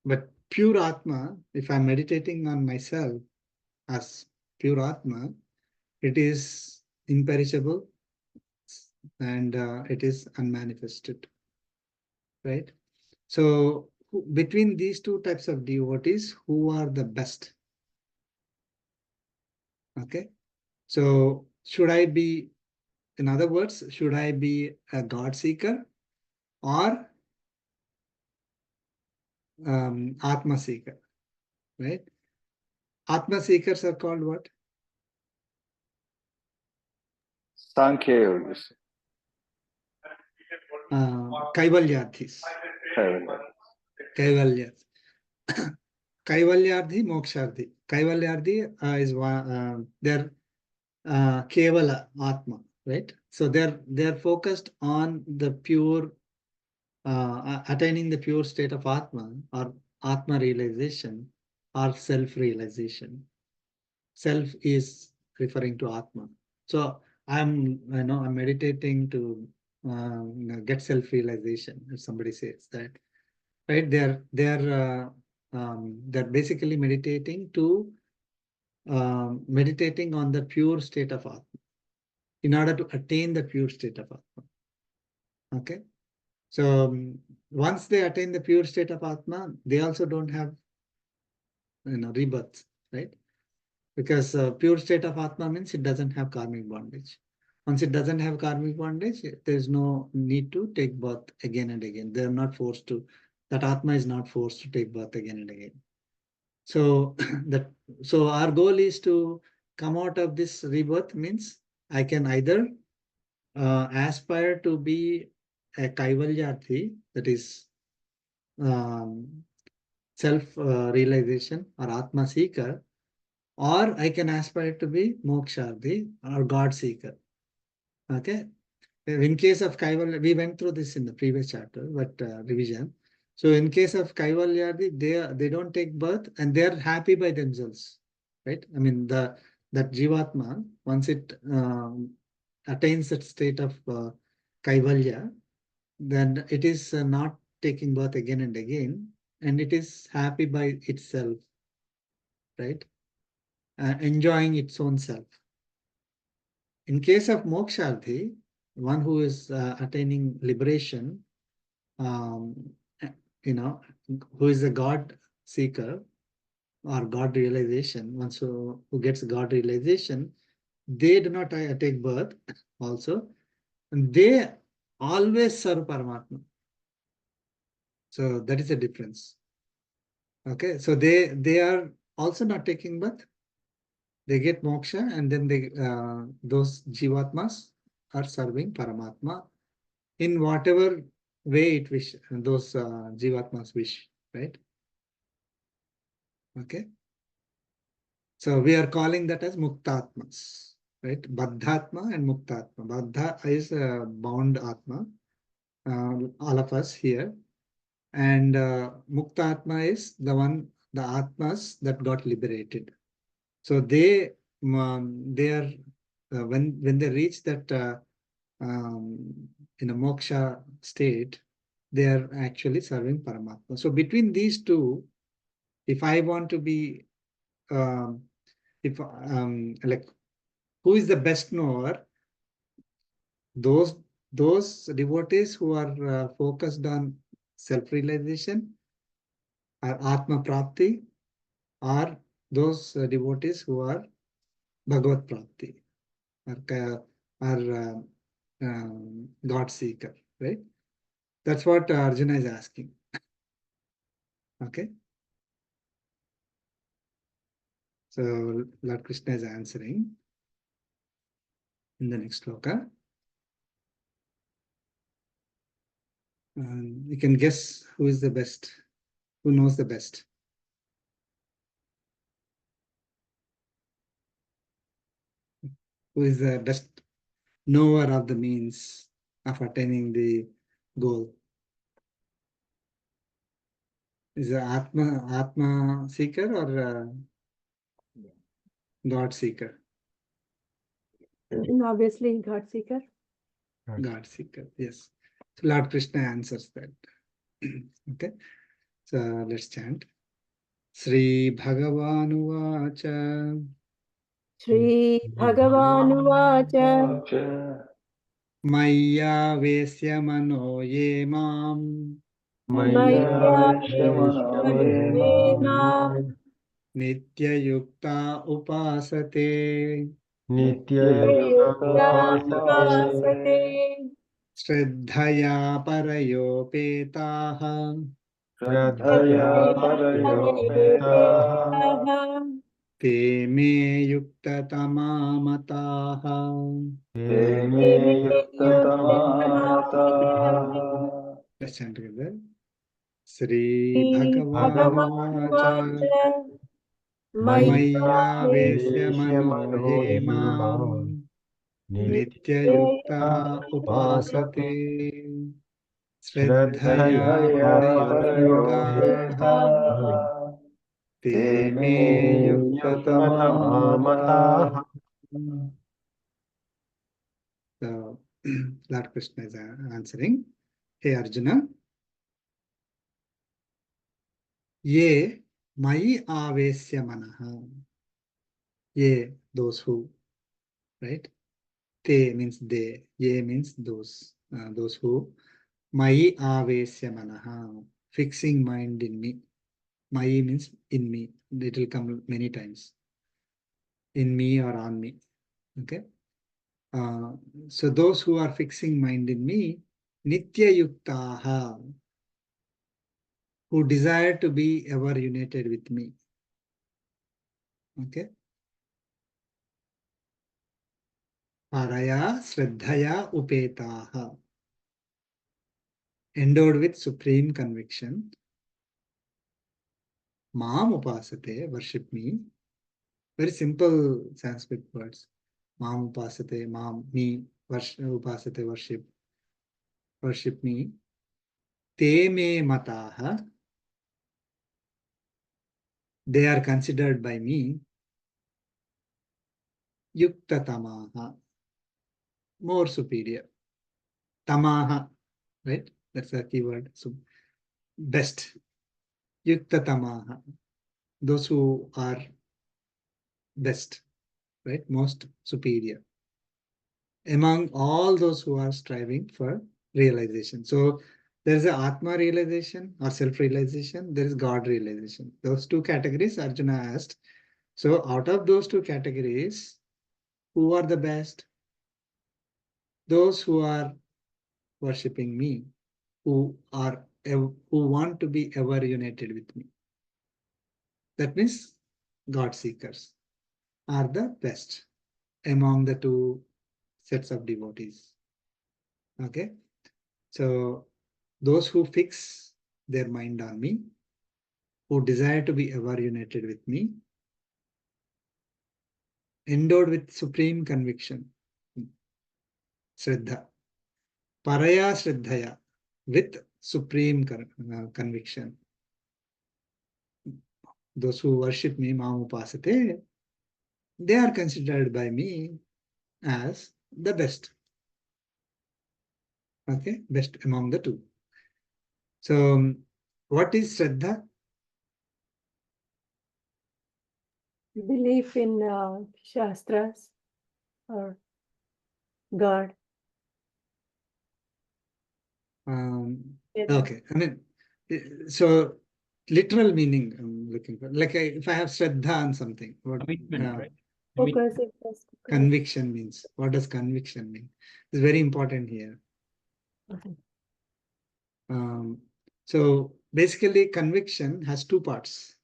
but pure Atma, if I'm meditating on myself as pure Atma, it is imperishable and it is unmanifested, right? So between these two types of devotees, who are the best? Okay, so should I be, in other words, should I be a God seeker or Atma seeker, right? Atma seekers are called what? Sankhya yogis. Kaivalyarthis. Kaivalya. Kaivalyarthi. Kaivalyarthi, moksharthi. Kaivalyarthi is one, they're Kevala Atma, right? So they're focused on the pure, attaining the pure state of Atma or Atma realization or self-realization. Self is referring to Atma. So I'm meditating to get self-realization. If somebody says that, right? They're basically meditating to meditating on the pure state of Atma in order to attain the pure state of Atma. Okay. So once they attain the pure state of Atma, they also don't have rebirth, right? Because pure state of Atma means it doesn't have karmic bondage. Once it doesn't have karmic bondage, there's no need to take birth again and again. They're not forced to, that Atma is not forced to take birth again and again. So so our goal is to come out of this rebirth means I can either aspire to be a Kaivalyarthi, that is self-realization or Atma seeker, or I can aspire to be Moksharthi or God seeker. Okay. In case of Kaivalya, we went through this in the previous chapter, but revision. So in case of Kaivalyarthi, they don't take birth and they're happy by themselves, right? I mean, that Jivatma, once it attains that state of Kaivalya, then it is not taking birth again and again, and it is happy by itself, right? Enjoying its own self. In case of Moksharthi, one who is attaining liberation, who is a God seeker or God realization, one who gets God realization, they do not take birth also. And they always serve Paramatma. So that is the difference. Okay, so they are also not taking birth. They get moksha, and then those jivatmas are serving Paramatma in whatever way it wish, those jivatmas wish, right? Okay. So we are calling that as muktatmas, right? Baddhatma and muktatma. Baddha is bound atma, all of us here. And muktatma is the atmas that got liberated. So they are when they reach that in a moksha state, they are actually serving Paramatma. So between these two, if I want to be like, who is the best knower? Those devotees who are focused on self-realization or Atma Prapti, or those devotees who are Bhagavad Prapti or God seeker, right? That's what Arjuna is asking. Okay. So Lord Krishna is answering in the next sloka. You can guess who is the best, who knows the best. Who is the best knower of the means of attaining the goal? Is it Atma seeker or God seeker? Obviously, God seeker. God seeker, yes. So Lord Krishna answers that. Okay, so let's chant. Sri Bhagavanu Vacha Shri Bhagavanuvacha Vacha. Maya Vesya Mano Ye Mam Maya Veshamano Nitya Yukta Upasate Nitya Yukta Upasate Shraddhaya Parayopetaha Shraddhaya Parayopetaha Te me yuktatama mataha. Te me yuktatama. Let's chant together. Sri Bhagavan Vacha Maya Vesya Mano Hemam Nityayukta Upasate Shraddhaya Shraddhaya Parayuktaha Parayuktaha. Te Te me me Yuktatama yuktatama. So, Lord Krishna is answering. Hey Arjuna, ye mai avesya manaha. Ye, those who, right? Te means they, ye means those who. Mai avesya manaha, fixing mind in me. Mai means in me. It will come many times. In me or on me. Okay. So those who are fixing mind in me, nitya yuktaha, who desire to be ever united with me. Okay. Paraya Shraddhaya Upetaha, endowed with supreme conviction. Mam Upasate, worship me. Very simple Sanskrit words. Mam Upasate, Mam, me, Upasate, worship me. Te me mataha, they are considered by me. Yukta tamaha, more superior. Tamaha, right? That's the key word. So, best. Yukta tamaha, those who are best, right? Most superior among all those who are striving for realization. So there is a Atma realization or self-realization. There is God realization. Those two categories Arjuna asked. So out of those two categories, who are the best? Those who are worshipping me, who want to be ever united with me. That means God seekers are the best among the two sets of devotees. Okay. So those who fix their mind on me, who desire to be ever united with me, endowed with supreme conviction, Shraddha, Paraya Shraddhaya, with supreme conviction. Those who worship me, Mamupasate, they are considered by me as the best. Okay, best among the two. So, what is Shraddha? Belief in Shastras or God. Okay, I mean, so literal meaning I'm looking for. Like if I have Shraddha on something, what Commitment, right? Focus, conviction means? What does conviction mean? It's very important here. So basically, conviction has two parts.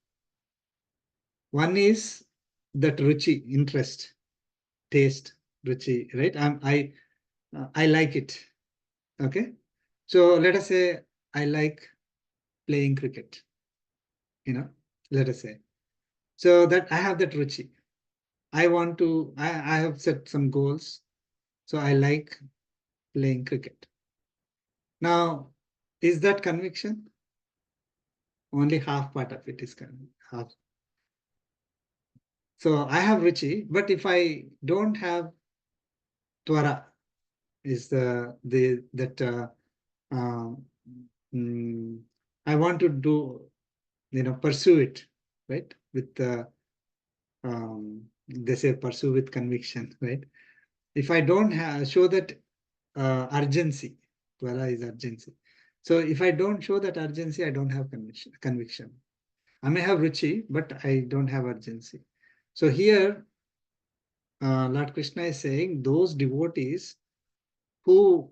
One is that ruchi, interest, taste, ruchi, right? I like it. Okay. So let us say I like playing cricket. Let us say. So that I have that ruchi. I have set some goals. So I like playing cricket. Now, is that conviction? Only half part of it is half. So I have ruchi, but if I don't have twara, is I want to do, pursue it, right? With they say pursue with conviction, right? If I don't show that urgency, twara is urgency. So if I don't show that urgency, I don't have conviction. I may have ruchi, but I don't have urgency. So here, Lord Krishna is saying those devotees who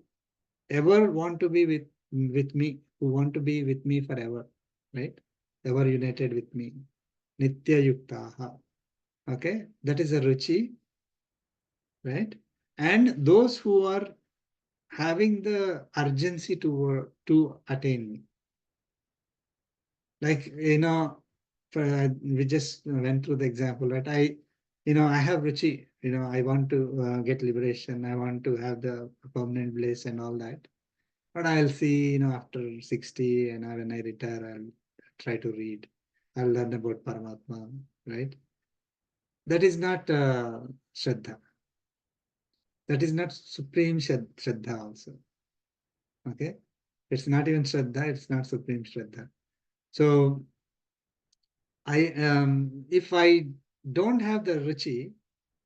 ever want to be with me, who want to be with me forever, right? Ever united with me, nitya yuktaha. Okay, that is a ruchi, right? And those who are having the urgency to attain me. Like, we just went through the example, right? I have ruchi, I want to get liberation. I want to have the permanent bliss and all that. But I'll see, after 60 and when I retire, I'll try to read. I'll learn about Paramatma, right? That is not Shraddha. That is not supreme Shraddha also. Okay? It's not even Shraddha, it's not supreme Shraddha. So if I don't have the ruchi,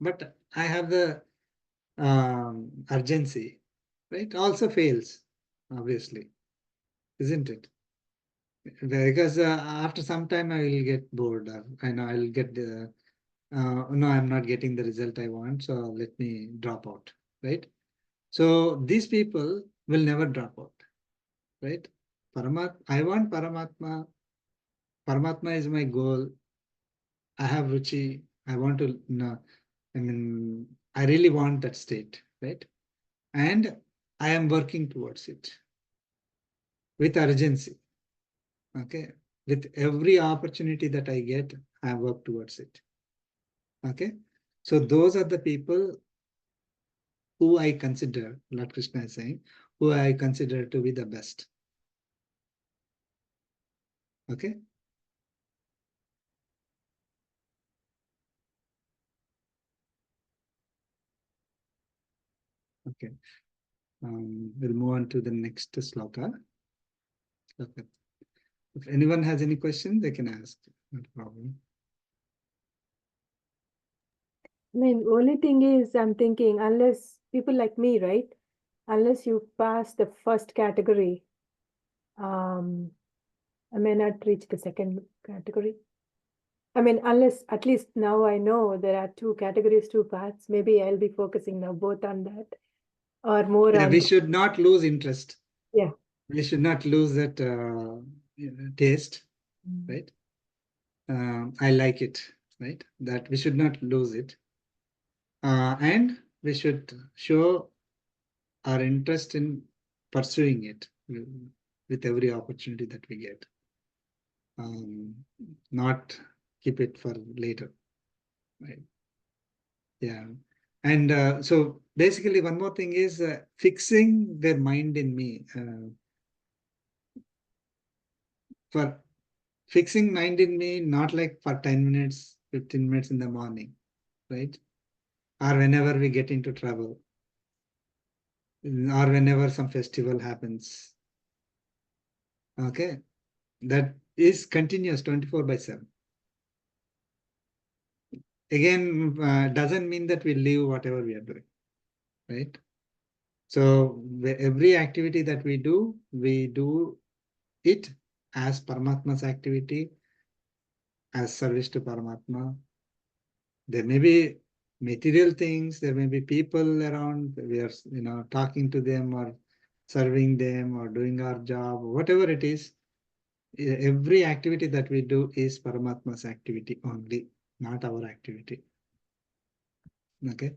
but I have the urgency, right? Also fails, obviously, isn't it? Because after some time I will get bored. I know I'll get the no, I'm not getting the result I want, so let me drop out, right? So these people will never drop out, right? I want Paramatma. Paramatma is my goal. I have ruchi. I want to, I really want that state, right? And I am working towards it with urgency. Okay. With every opportunity that I get, I work towards it. Okay. So those are the people who I consider, Lord Krishna is saying, who I consider to be the best. Okay. Okay. We'll move on to the next sloka. Okay. If anyone has any question, they can ask. No problem. I mean, only thing is, I'm thinking, unless people like me, right? Unless you pass the first category, I may not reach the second category. I mean, unless at least now I know there are two categories, two paths. Maybe I'll be focusing now both on that or more Yeah, on. we should not lose interest. Yeah. We should not lose that taste, right? I like it, right? That we should not lose it. And we should show our interest in pursuing it with every opportunity that we get. Not keep it for later, right? Yeah. And so basically one more thing is fixing their mind in me. For fixing mind in me, not like for 10 minutes, 15 minutes in the morning, right? Or whenever we get into trouble, or whenever some festival happens. Okay. That is continuous 24/7. Again, doesn't mean that we leave whatever we are doing, right? So every activity that we do it as Paramatma's activity, as service to Paramatma. There may be material things, there may be people around, we are talking to them or serving them or doing our job, whatever it is. Every activity that we do is Paramatma's activity only, not our activity. Okay.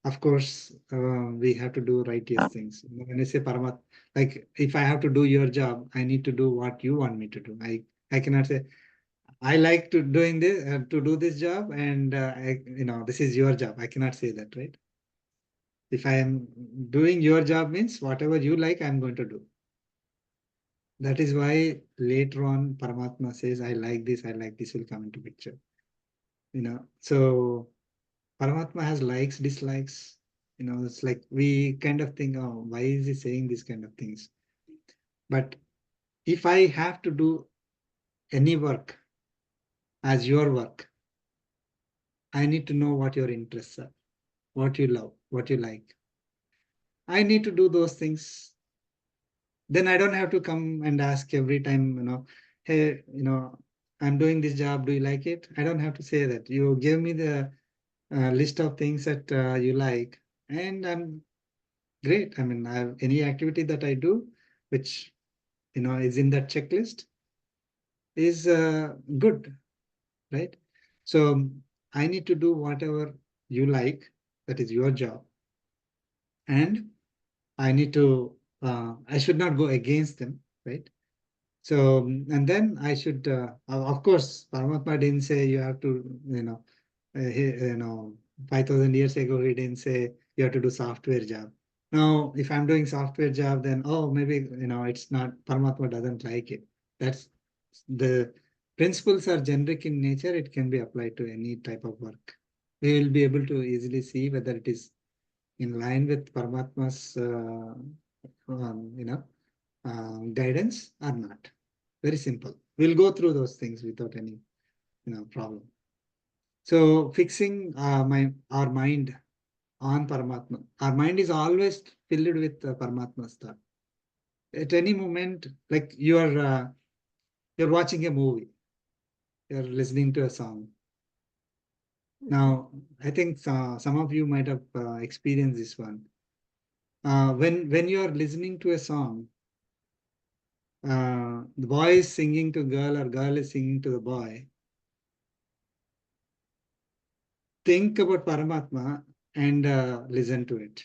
Of course, we have to do righteous things. When I say Paramatma, like if I have to do your job, I need to do what you want me to do. I cannot say, I like to do this job, and this is your job. I cannot say that, right? If I am doing your job means whatever you like, I'm going to do. That is why later on Paramatma says, I like this will come into picture. So Paramatma has likes, dislikes. It's like we kind of think, oh, why is he saying these kind of things? But if I have to do any work as your work, I need to know what your interests are, what you love, what you like. I need to do those things. Then I don't have to come and ask every time, hey, I'm doing this job. Do you like it? I don't have to say that. You give me the list of things that you like, and I'm great. I mean, I have any activity that I do, which, is in that checklist is good, right? So I need to do whatever you like, that is your job. And I need to, I should not go against them, right? So, and then I should, of course, Paramatma didn't say you have to, 5,000 years ago, he didn't say you have to do software job. Now, if I'm doing software job, then, oh, maybe, it's not, Paramatma doesn't like it. That's the principles are generic in nature. It can be applied to any type of work. We will be able to easily see whether it is in line with Paramatma's, guidance or not. Very simple. We'll go through those things without any, problem. So fixing our mind on Paramatma. Our mind is always filled with Paramatma's thought. At any moment, like you're watching a movie, you're listening to a song. Now, I think some of you might have experienced this one. When you are listening to a song, the boy is singing to girl or girl is singing to the boy. Think about Paramatma and listen to it.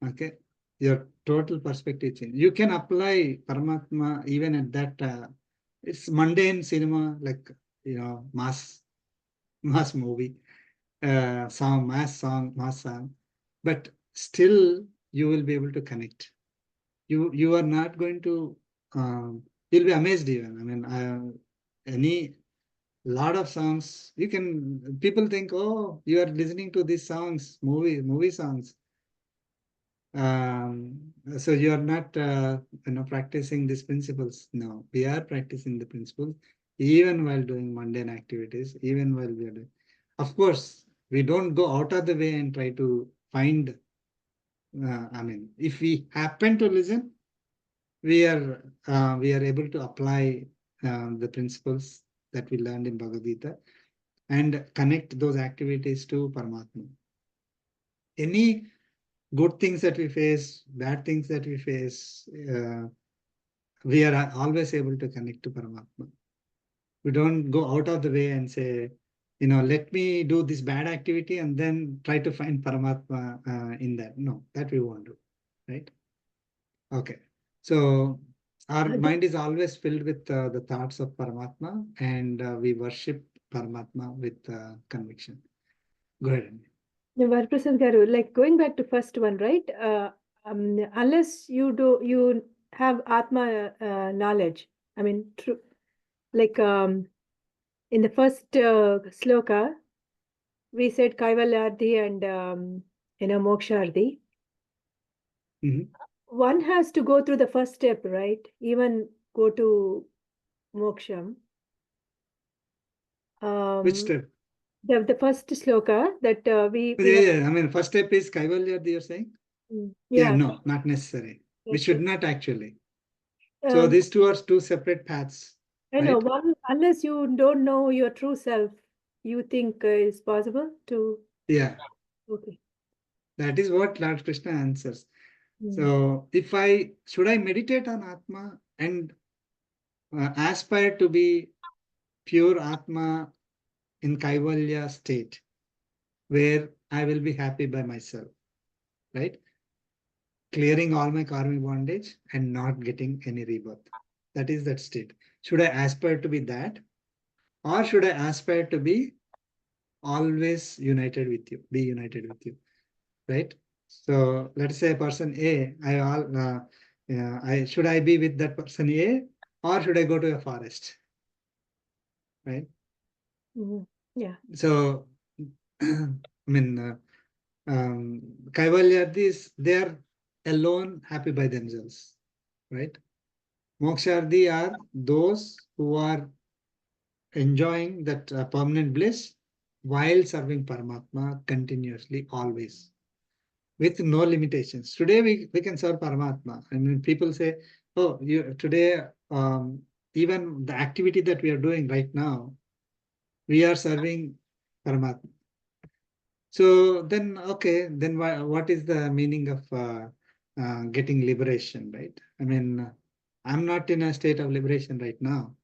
Okay, your total perspective change. You can apply Paramatma even at that. It's mundane cinema, like mass movie, song, mass song, but still you will be able to connect. You are not going to. You'll be amazed even. I mean, any lot of songs you can. People think, oh, you are listening to these songs, movie songs. So you are not, practicing these principles. No, we are practicing the principles even while doing mundane activities, even while we are doing. Of course, we don't go out of the way and try to find. If we happen to listen, we are able to apply the principles that we learned in Bhagavad Gita and connect those activities to Paramatma. Any good things that we face, bad things that we face, we are always able to connect to Paramatma. We don't go out of the way and say, let me do this bad activity and then try to find Paramatma in that. No, that we won't do, right? Okay. So our mind is always filled with the thoughts of Paramatma, and we worship Paramatma with conviction. Go ahead. Varaprasad Garu, like going back to first one, right? Unless you have Atma knowledge. I mean, true. Like in the first sloka, we said Kaivalyarthi and Moksharthi. Mhm. One has to go through the first step, right? Even go to moksham. Which step? The first sloka that Yeah. I mean, first step is Kaivalya, you're saying? Yeah, yeah. no, not necessary. We should not actually. So Um, these two are two separate paths. I know, right? one, unless you don't know your true self, you think it's possible to. Yeah, Okay. that is what Lord Krishna answers. Mm. So if should I meditate on Atma and aspire to be pure Atma in Kaivalya state, where I will be happy by myself, right? Clearing all my karmic bondage and not getting any rebirth. That is that state. Should I aspire to be that? Or should I aspire to be always united with you, be united with you, right? So let's say person A, should I be with that person A or should I go to a forest, right? Yeah. So, I mean, Kaivalyardis, they are alone, happy by themselves, right? Mokshardi are those who are enjoying that permanent bliss while serving Paramatma continuously, always, with no limitations. Today we can serve Paramatma. I mean, people say, oh, today, even the activity that we are doing right now, we are serving Paramatma. So then, okay, then what is the meaning of getting liberation, right? I mean, I'm not in a state of liberation right now.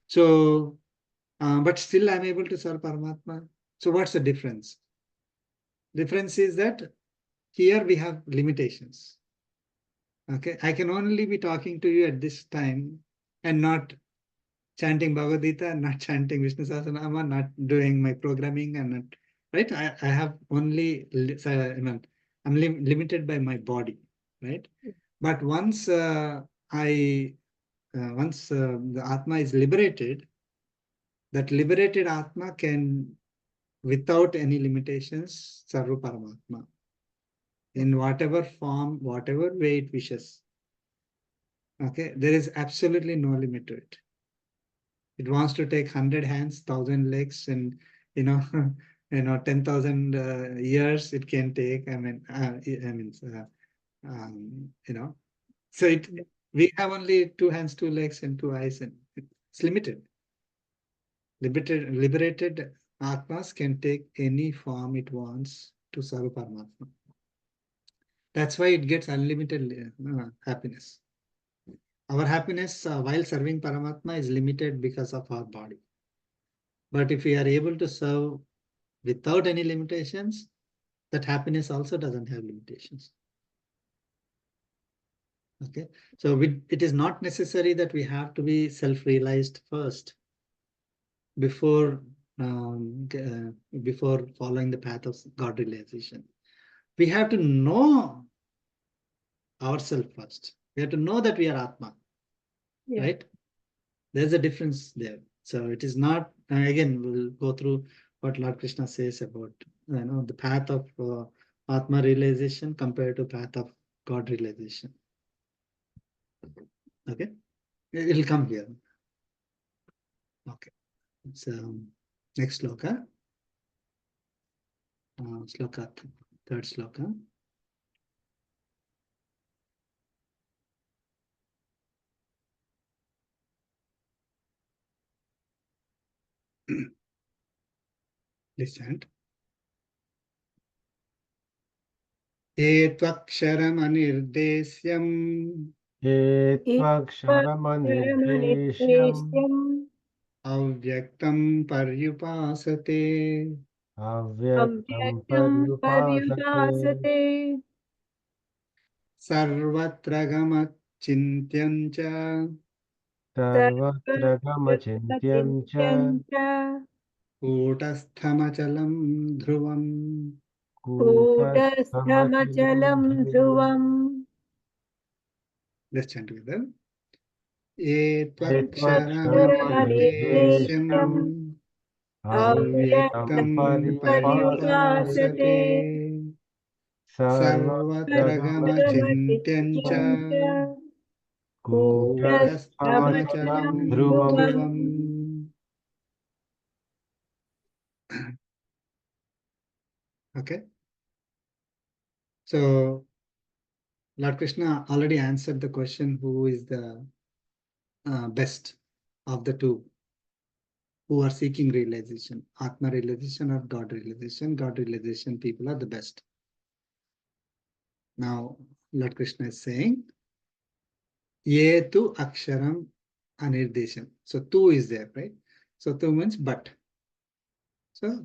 So but still I'm able to serve Paramatma. So what's the difference? Difference is that here we have limitations. Okay, I can only be talking to you at this time and not chanting Bhagavad Gita, not chanting Vishnu Sahasranama, not doing my programming, and not, right. I have only I'm limited by my body, right? But once once the Atma is liberated, that liberated Atma can, without any limitations, serve Paramatma in whatever form, whatever way it wishes. Okay, there is absolutely no limit to it. It wants to take 100 hands, 1,000 legs, and you know, 10,000 years it can take. You know, so we have only 2 hands, 2 legs, and 2 eyes, and it's limited. Liberated Atmas can take any form it wants to serve Paramatma. That's why it gets unlimited happiness. Our happiness while serving Paramatma is limited because of our body. But if we are able to serve without any limitations, that happiness also doesn't have limitations. Okay, so it is not necessary that we have to be self-realized first before before following the path of God realization. We have to know ourselves first. We have to know that we are Atma, right? There's a difference there. So it is not, again, we'll go through what Lord Krishna says about the path of Atma realization compared to path of God realization. Okay, it will come here. Okay, so next sloka, sloka, third sloka. Please chant. Etvaksharamanirdesyam Etvaksharamanirdesyam avyaktam paryupasate avyaktam Avyaktam paryupasate paryupasate sarvatra gamachintyam cha sarvatra gamachintyam cha sarvatra कूटस्थमचलं ध्रुवम्. कूटस्थमचलं ध्रुवम् Let's chant together. Etvaksharamanirdesyam Etvaksharamanirdesyam avyaktam avyaktam paryupasate paryupasate sarvatra sarvatra gamachintyam cha sarvatra कूटस्थमचलं kutastamachalam dhruvam. ध्रुवम्. Okay, so Lord Krishna already answered the question, who is the best of the two who are seeking realization, Atma realization or God realization. God realization people are the best. Now Lord Krishna is saying, Ye tu aksharam anirdesham. So tu is there, right? So tu means but. So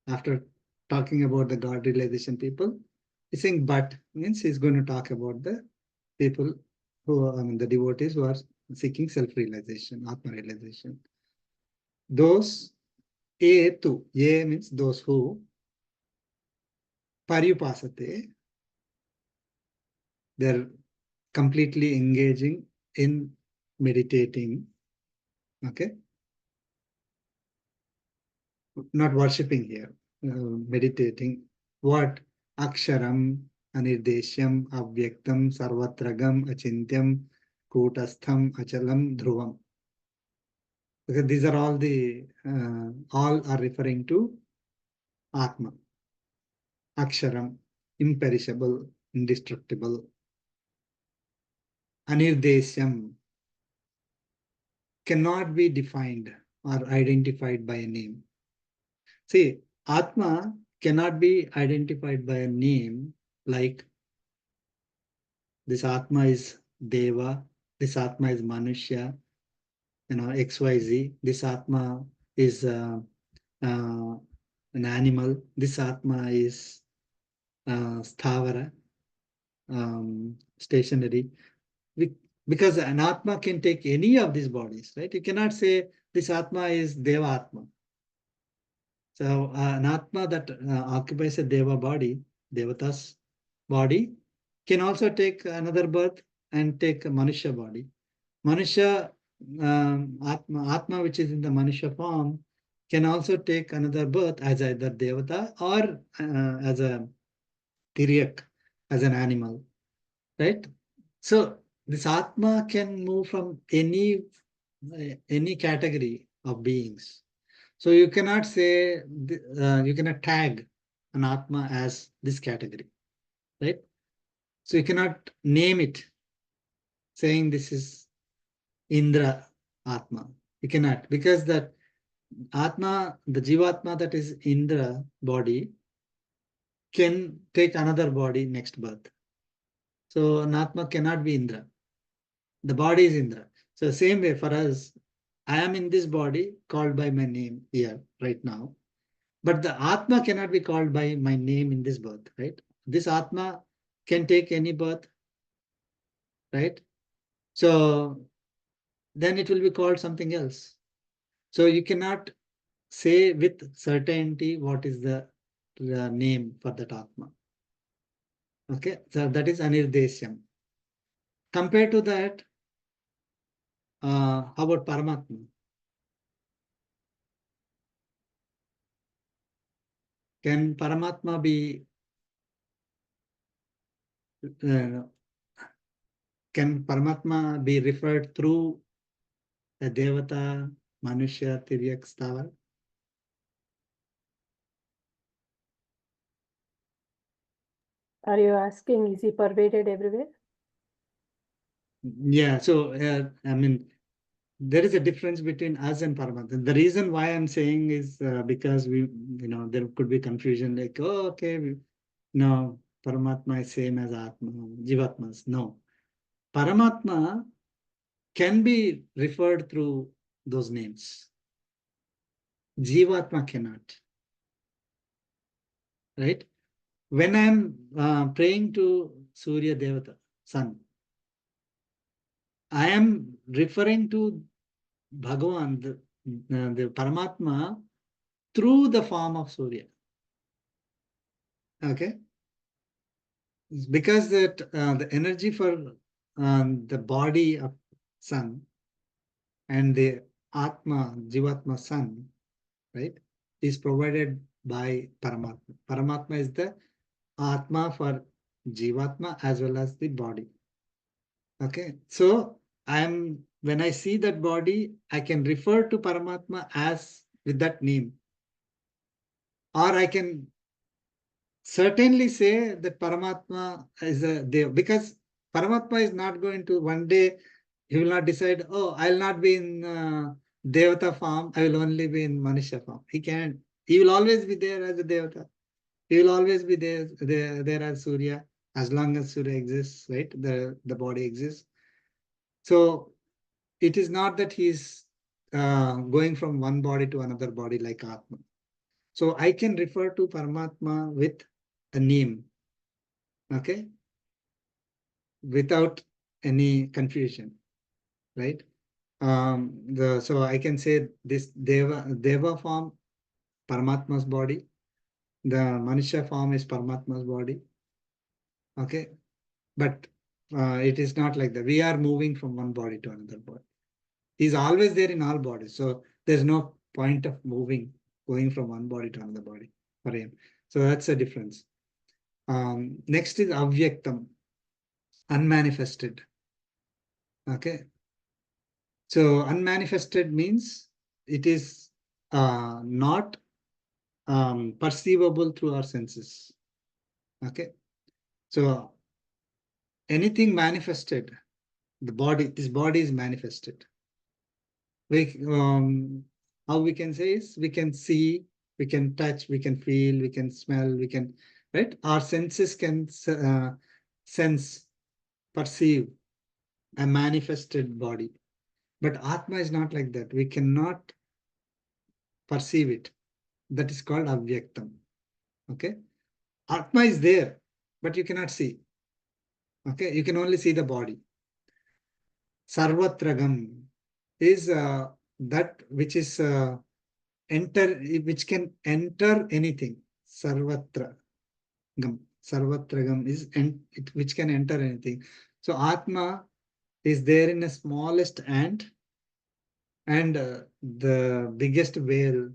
after talking about the God realization people, he's saying but means he's going to talk about the people who are, the devotees who are seeking self-realization, Atma realization. Those ye tu, ye means those who paryupasate, they're completely engaging in meditating. Okay, not worshipping here, meditating. What? Aksharam, anirdeshyam, avyaktam, sarvatragam, achintyam, kutastham, achalam, dhruvam. Because these are all all are referring to Atma. Aksharam, imperishable, indestructible. Anirdesyam, cannot be defined or identified by a name. See, Atma cannot be identified by a name like this Atma is Deva, this Atma is Manushya, XYZ. This Atma is an animal. This Atma is sthavara, stationary. Because an Atma can take any of these bodies, right? You cannot say this Atma is Deva Atma. So an Atma that occupies a Deva body, Devata's body, can also take another birth and take a Manusha body. Manusha, Atma which is in the Manusha form, can also take another birth as either Devata or as a Tiryak, as an animal, right? So this Atma can move from any category of beings. So you cannot say, you cannot tag an Atma as this category, right? So you cannot name it, saying this is Indra Atma. You cannot, because that Atma, the Jivatma that is Indra body, can take another body next birth. So an Atma cannot be Indra. The body is Indra. So same way for us, I am in this body called by my name here right now. But the Atma cannot be called by my name in this birth, right? This Atma can take any birth, right? So then it will be called something else. So you cannot say with certainty what is the name for that Atma. Okay, so that is Anirdesyam. Compared to that, how about Paramatma? Can Paramatma be can Paramatma be referred through a Devata, Manushya, Tiryak, Sthavar? Are you asking, is he pervaded everywhere? Yeah, so I mean, there is a difference between us and Paramatma. The reason why I'm saying is because there could be confusion like, oh, okay, no, Paramatma is same as Atma, Jivatmas. No, Paramatma can be referred through those names. Jivatma cannot, right? When I'm praying to Surya Devata, sun, I am referring to Bhagavan, the Paramatma, through the form of Surya. Okay? It's because that the energy for the body of sun and the Atma, Jivatma sun, right, is provided by Paramatma. Paramatma is the Atma for Jivatma as well as the body. Okay, so when I see that body, I can refer to Paramatma as with that name, or I can certainly say that Paramatma is a Dev, because Paramatma is not going to one day, he will not decide, oh, I'll not be in Devata form, I will only be in Manushya form. He can't. He will always be there as a Devata. He will always be there as Surya, as long as Surya exists, right? The body exists. So it is not that he's going from one body to another body like Atma. So I can refer to Paramatma with a name, okay, without any confusion, right? So I can say this Deva form, Paramatma's body. The Manushya form is Paramatma's body, okay? But it is not like that. We are moving from one body to another body. He's always there in all bodies. So there's no point of going from one body to another body for him. So that's the difference. Next is Avyaktam, unmanifested. Okay. So unmanifested means it is not perceivable through our senses. Okay. So anything manifested, this body is manifested. How we can say is we can see, we can touch, we can feel, we can smell, we can, right? Our senses can sense, perceive a manifested body. But Atma is not like that. We cannot perceive it. That is called avyaktam. Okay. Atma is there, but you cannot see. Okay. You can only see the body. Sarvatragam is that which is which can enter anything. Sarvatragam. Sarvatragam is which can enter anything. So Atma is there in the smallest ant and the biggest whale,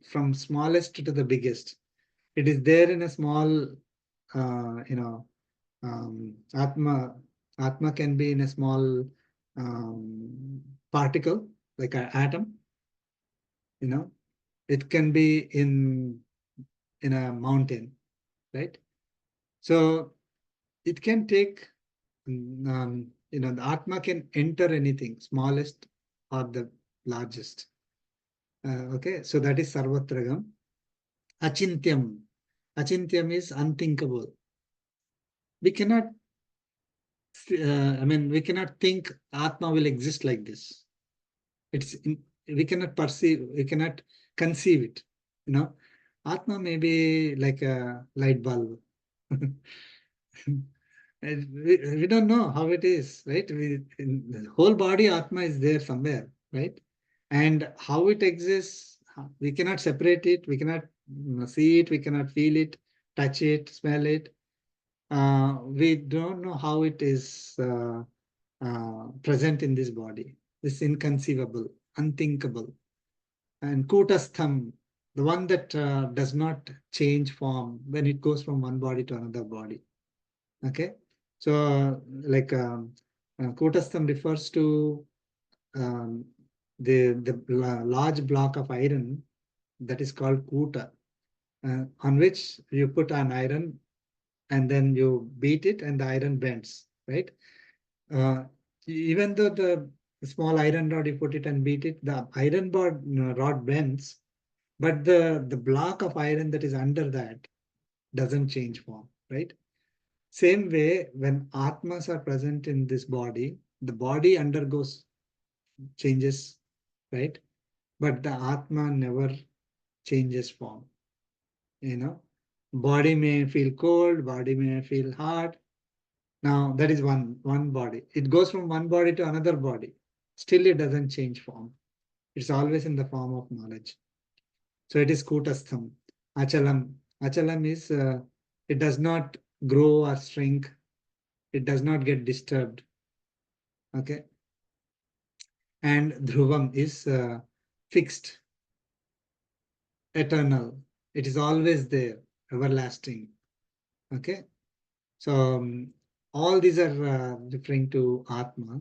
from smallest to the biggest. It is there in a small, Atma can be in a small particle, like an atom, it can be in a mountain, right? So it can take, the Atma can enter anything, smallest or the largest. Okay, so that is Sarvatragam. Achintyam. Achintyam is unthinkable. We cannot, we cannot think Atma will exist like this. We cannot perceive, we cannot conceive it. Atma may be like a light bulb. We don't know how it is, right? In the whole body, Atma is there somewhere, right? And how it exists, we cannot separate it, we cannot see it, we cannot feel it, touch it, smell it. We don't know how it is present in this body. This inconceivable, unthinkable. And Kutastham, the one that does not change form when it goes from one body to another body. Okay, so like Kutastham refers to the large block of iron that is called Kuta, on which you put an iron and then you beat it and the iron bends, right? Even though the small iron rod, you put it and beat it, the iron rod bends, but the block of iron that is under that doesn't change form, right? Same way, when Atmas are present in this body, the body undergoes changes, right? But the Atma never changes form. Body may feel cold, body may feel hot. Now that is one body. It goes from one body to another body. Still, it doesn't change form. It's always in the form of knowledge. So it is Kutastham. Achalam. Achalam is it does not grow or shrink. It does not get disturbed. Okay. And Dhruvam is fixed, eternal. It is always there, everlasting. Okay. So all these are referring to Atma.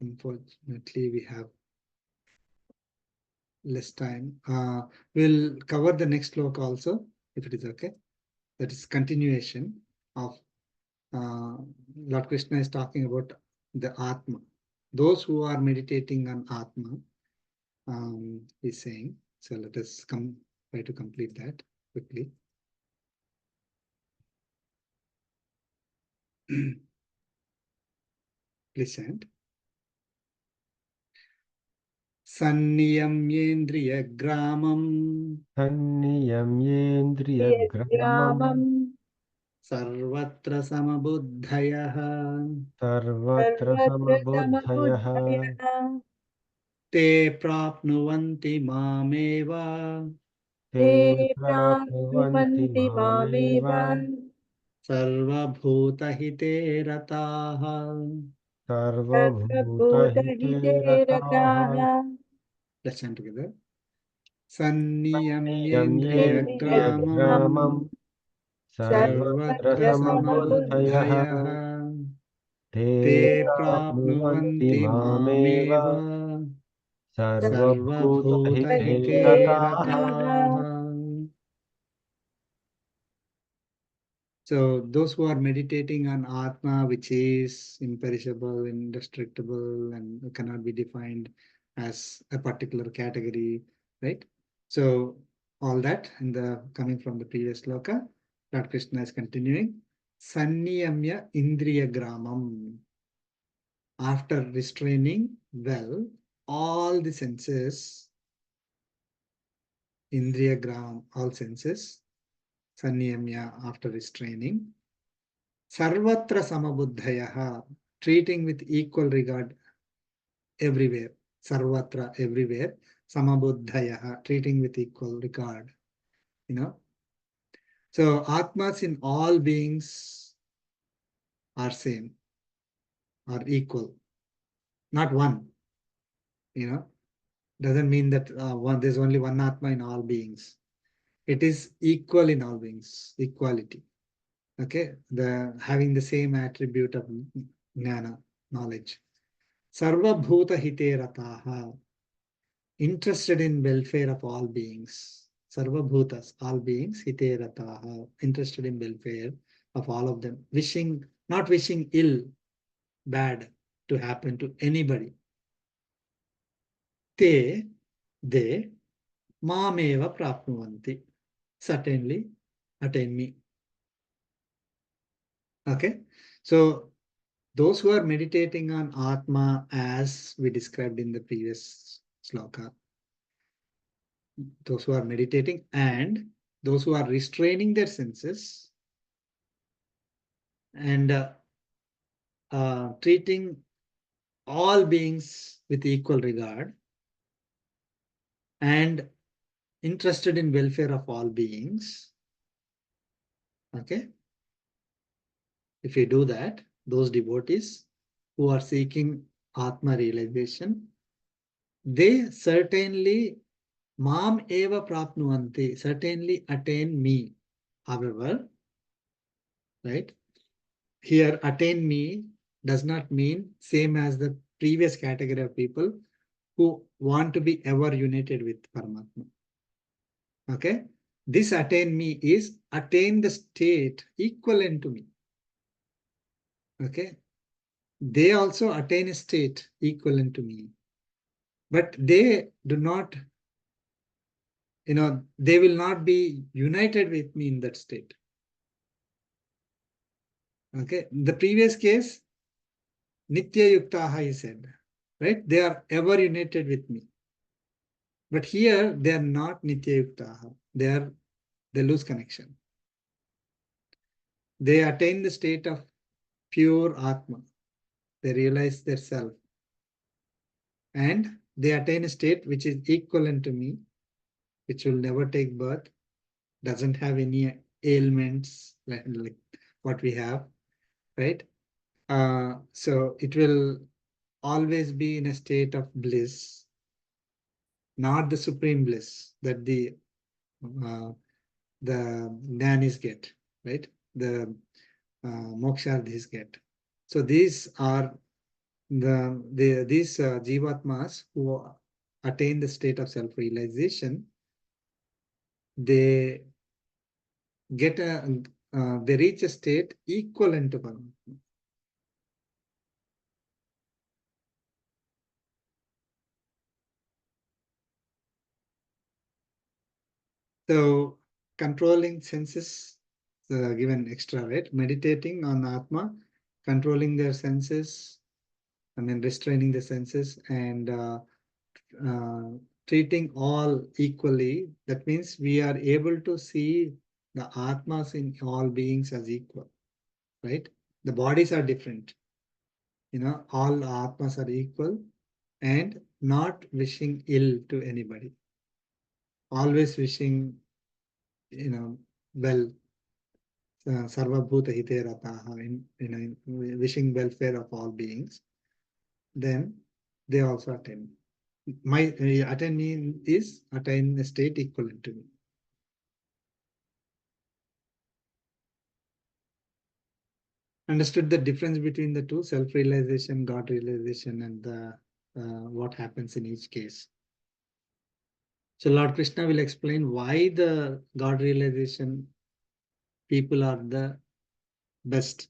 Unfortunately, we have less time. We'll cover the next sloka also, if it is okay. That is continuation of Lord Krishna is talking about the Atma. Those who are meditating on Atma, he's saying. So let us try to complete that quickly. Please chant. Sanniyamyendriyagramam Sanniyamyendriyagramam sarvatra samabuddhayah sarvatra samabuddhayah te prapnuvanti mameva te prapnuvanti प्राप्नुवन्ति मामेव mameva sarvabhutahite rataha. sarvabhutahite सर्वभूतहिते rataha. रताः Let's chant together. Sanniyamyendriyagramam Sanniyamyendriyagramam sarvatra sarvatra samabuddhayah samabuddhayah te te prapnuvanti prapnuvanti mameva mameva sarvabhutahite sarvabhutahite rataha. rataha. So those who are meditating on Atma, which is imperishable, indestructible, and cannot be defined as a particular category, right? So all that coming from the previous sloka, Lord Krishna is continuing. Sanniyamya indriya gramam. after restraining well all the senses, indriya gram, all senses, sanniyamya, after restraining, sarvatra samabuddhayaha, treating with equal regard everywhere, sarvatra, everywhere, samabuddhayaha, treating with equal regard, So atmas in all beings are same, are equal, not one, doesn't mean that there's only one atma in all beings. It is equal in all beings, equality. Okay, having the same attribute of jnana, knowledge. Sarva bhuta hite rataha, interested in welfare of all beings. Sarva bhutas, all beings, hite rataha, interested in welfare of all of them, not wishing ill, bad to happen to anybody. They mameva prapnuvanti, certainly attain me. Okay, so those who are meditating on Atma as we described in the previous sloka, those who are meditating and those who are restraining their senses and treating all beings with equal regard and interested in welfare of all beings. Okay, if we do that, those devotees who are seeking Atma realization, they certainly mam eva prapnuvanti, certainly attain me. However, right, here attain me does not mean same as the previous category of people who want to be ever united with Paramatma. Okay, this attain me is attain the state equivalent to me. Okay, they also attain a state equivalent to me, but they do not, they will not be united with me in that state. Okay, in the previous case, Nitya Yuktaha, he said, right? They are ever united with me. But here they are not Nitya Yuktaha. They lose connection. They attain the state of pure Atma. They realize their self. And they attain a state which is equivalent to me, which will never take birth, doesn't have any ailments like what we have, right? So it will always be in a state of bliss, not the supreme bliss that the jnanis get, right? The mokshardhis get. So these are these jivatmas who attain the state of self-realization. They get they reach a state equivalent to Paramatma. So controlling senses, given extra, right? Meditating on Atma, controlling their senses, restraining the senses and treating all equally. That means we are able to see the Atmas in all beings as equal, right? The bodies are different. All Atmas are equal and not wishing ill to anybody. Always wishing, well, sarva bhuta hite rataha, wishing welfare of all beings. Then they also attain. My attain me is attain a state equivalent to me. Understood the difference between the two, self-realization, God realization, and what happens in each case. So Lord Krishna will explain why the God realization people are the best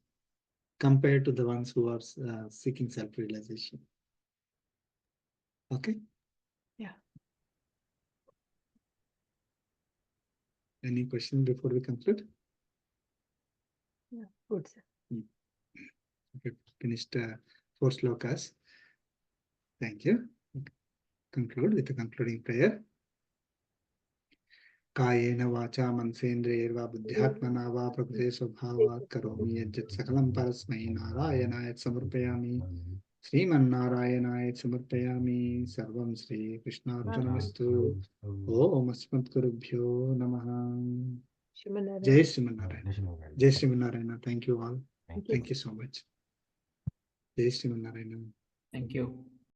compared to the ones who are seeking self-realization. Okay? Yeah. Any question before we conclude? Yeah, good, sir. Okay, finished 4 slokas. Thank you. Conclude with the concluding prayer. Kayena vacha mansendriyarva buddhyatmana va prakriti svabhavat karomi yajjat sakalam parasmai narayanayat samarpayami Srimannarayanayat samarpayami sarvam Sri Krishnarpanamestu. Om Asmat Gurubhyo Namaha. Shrimanarayan. Jai Srimanarayana. Jai Srimanarayana. Thank you all. Thank you. Thank you so much. Jai Srimanarayana. Thank you.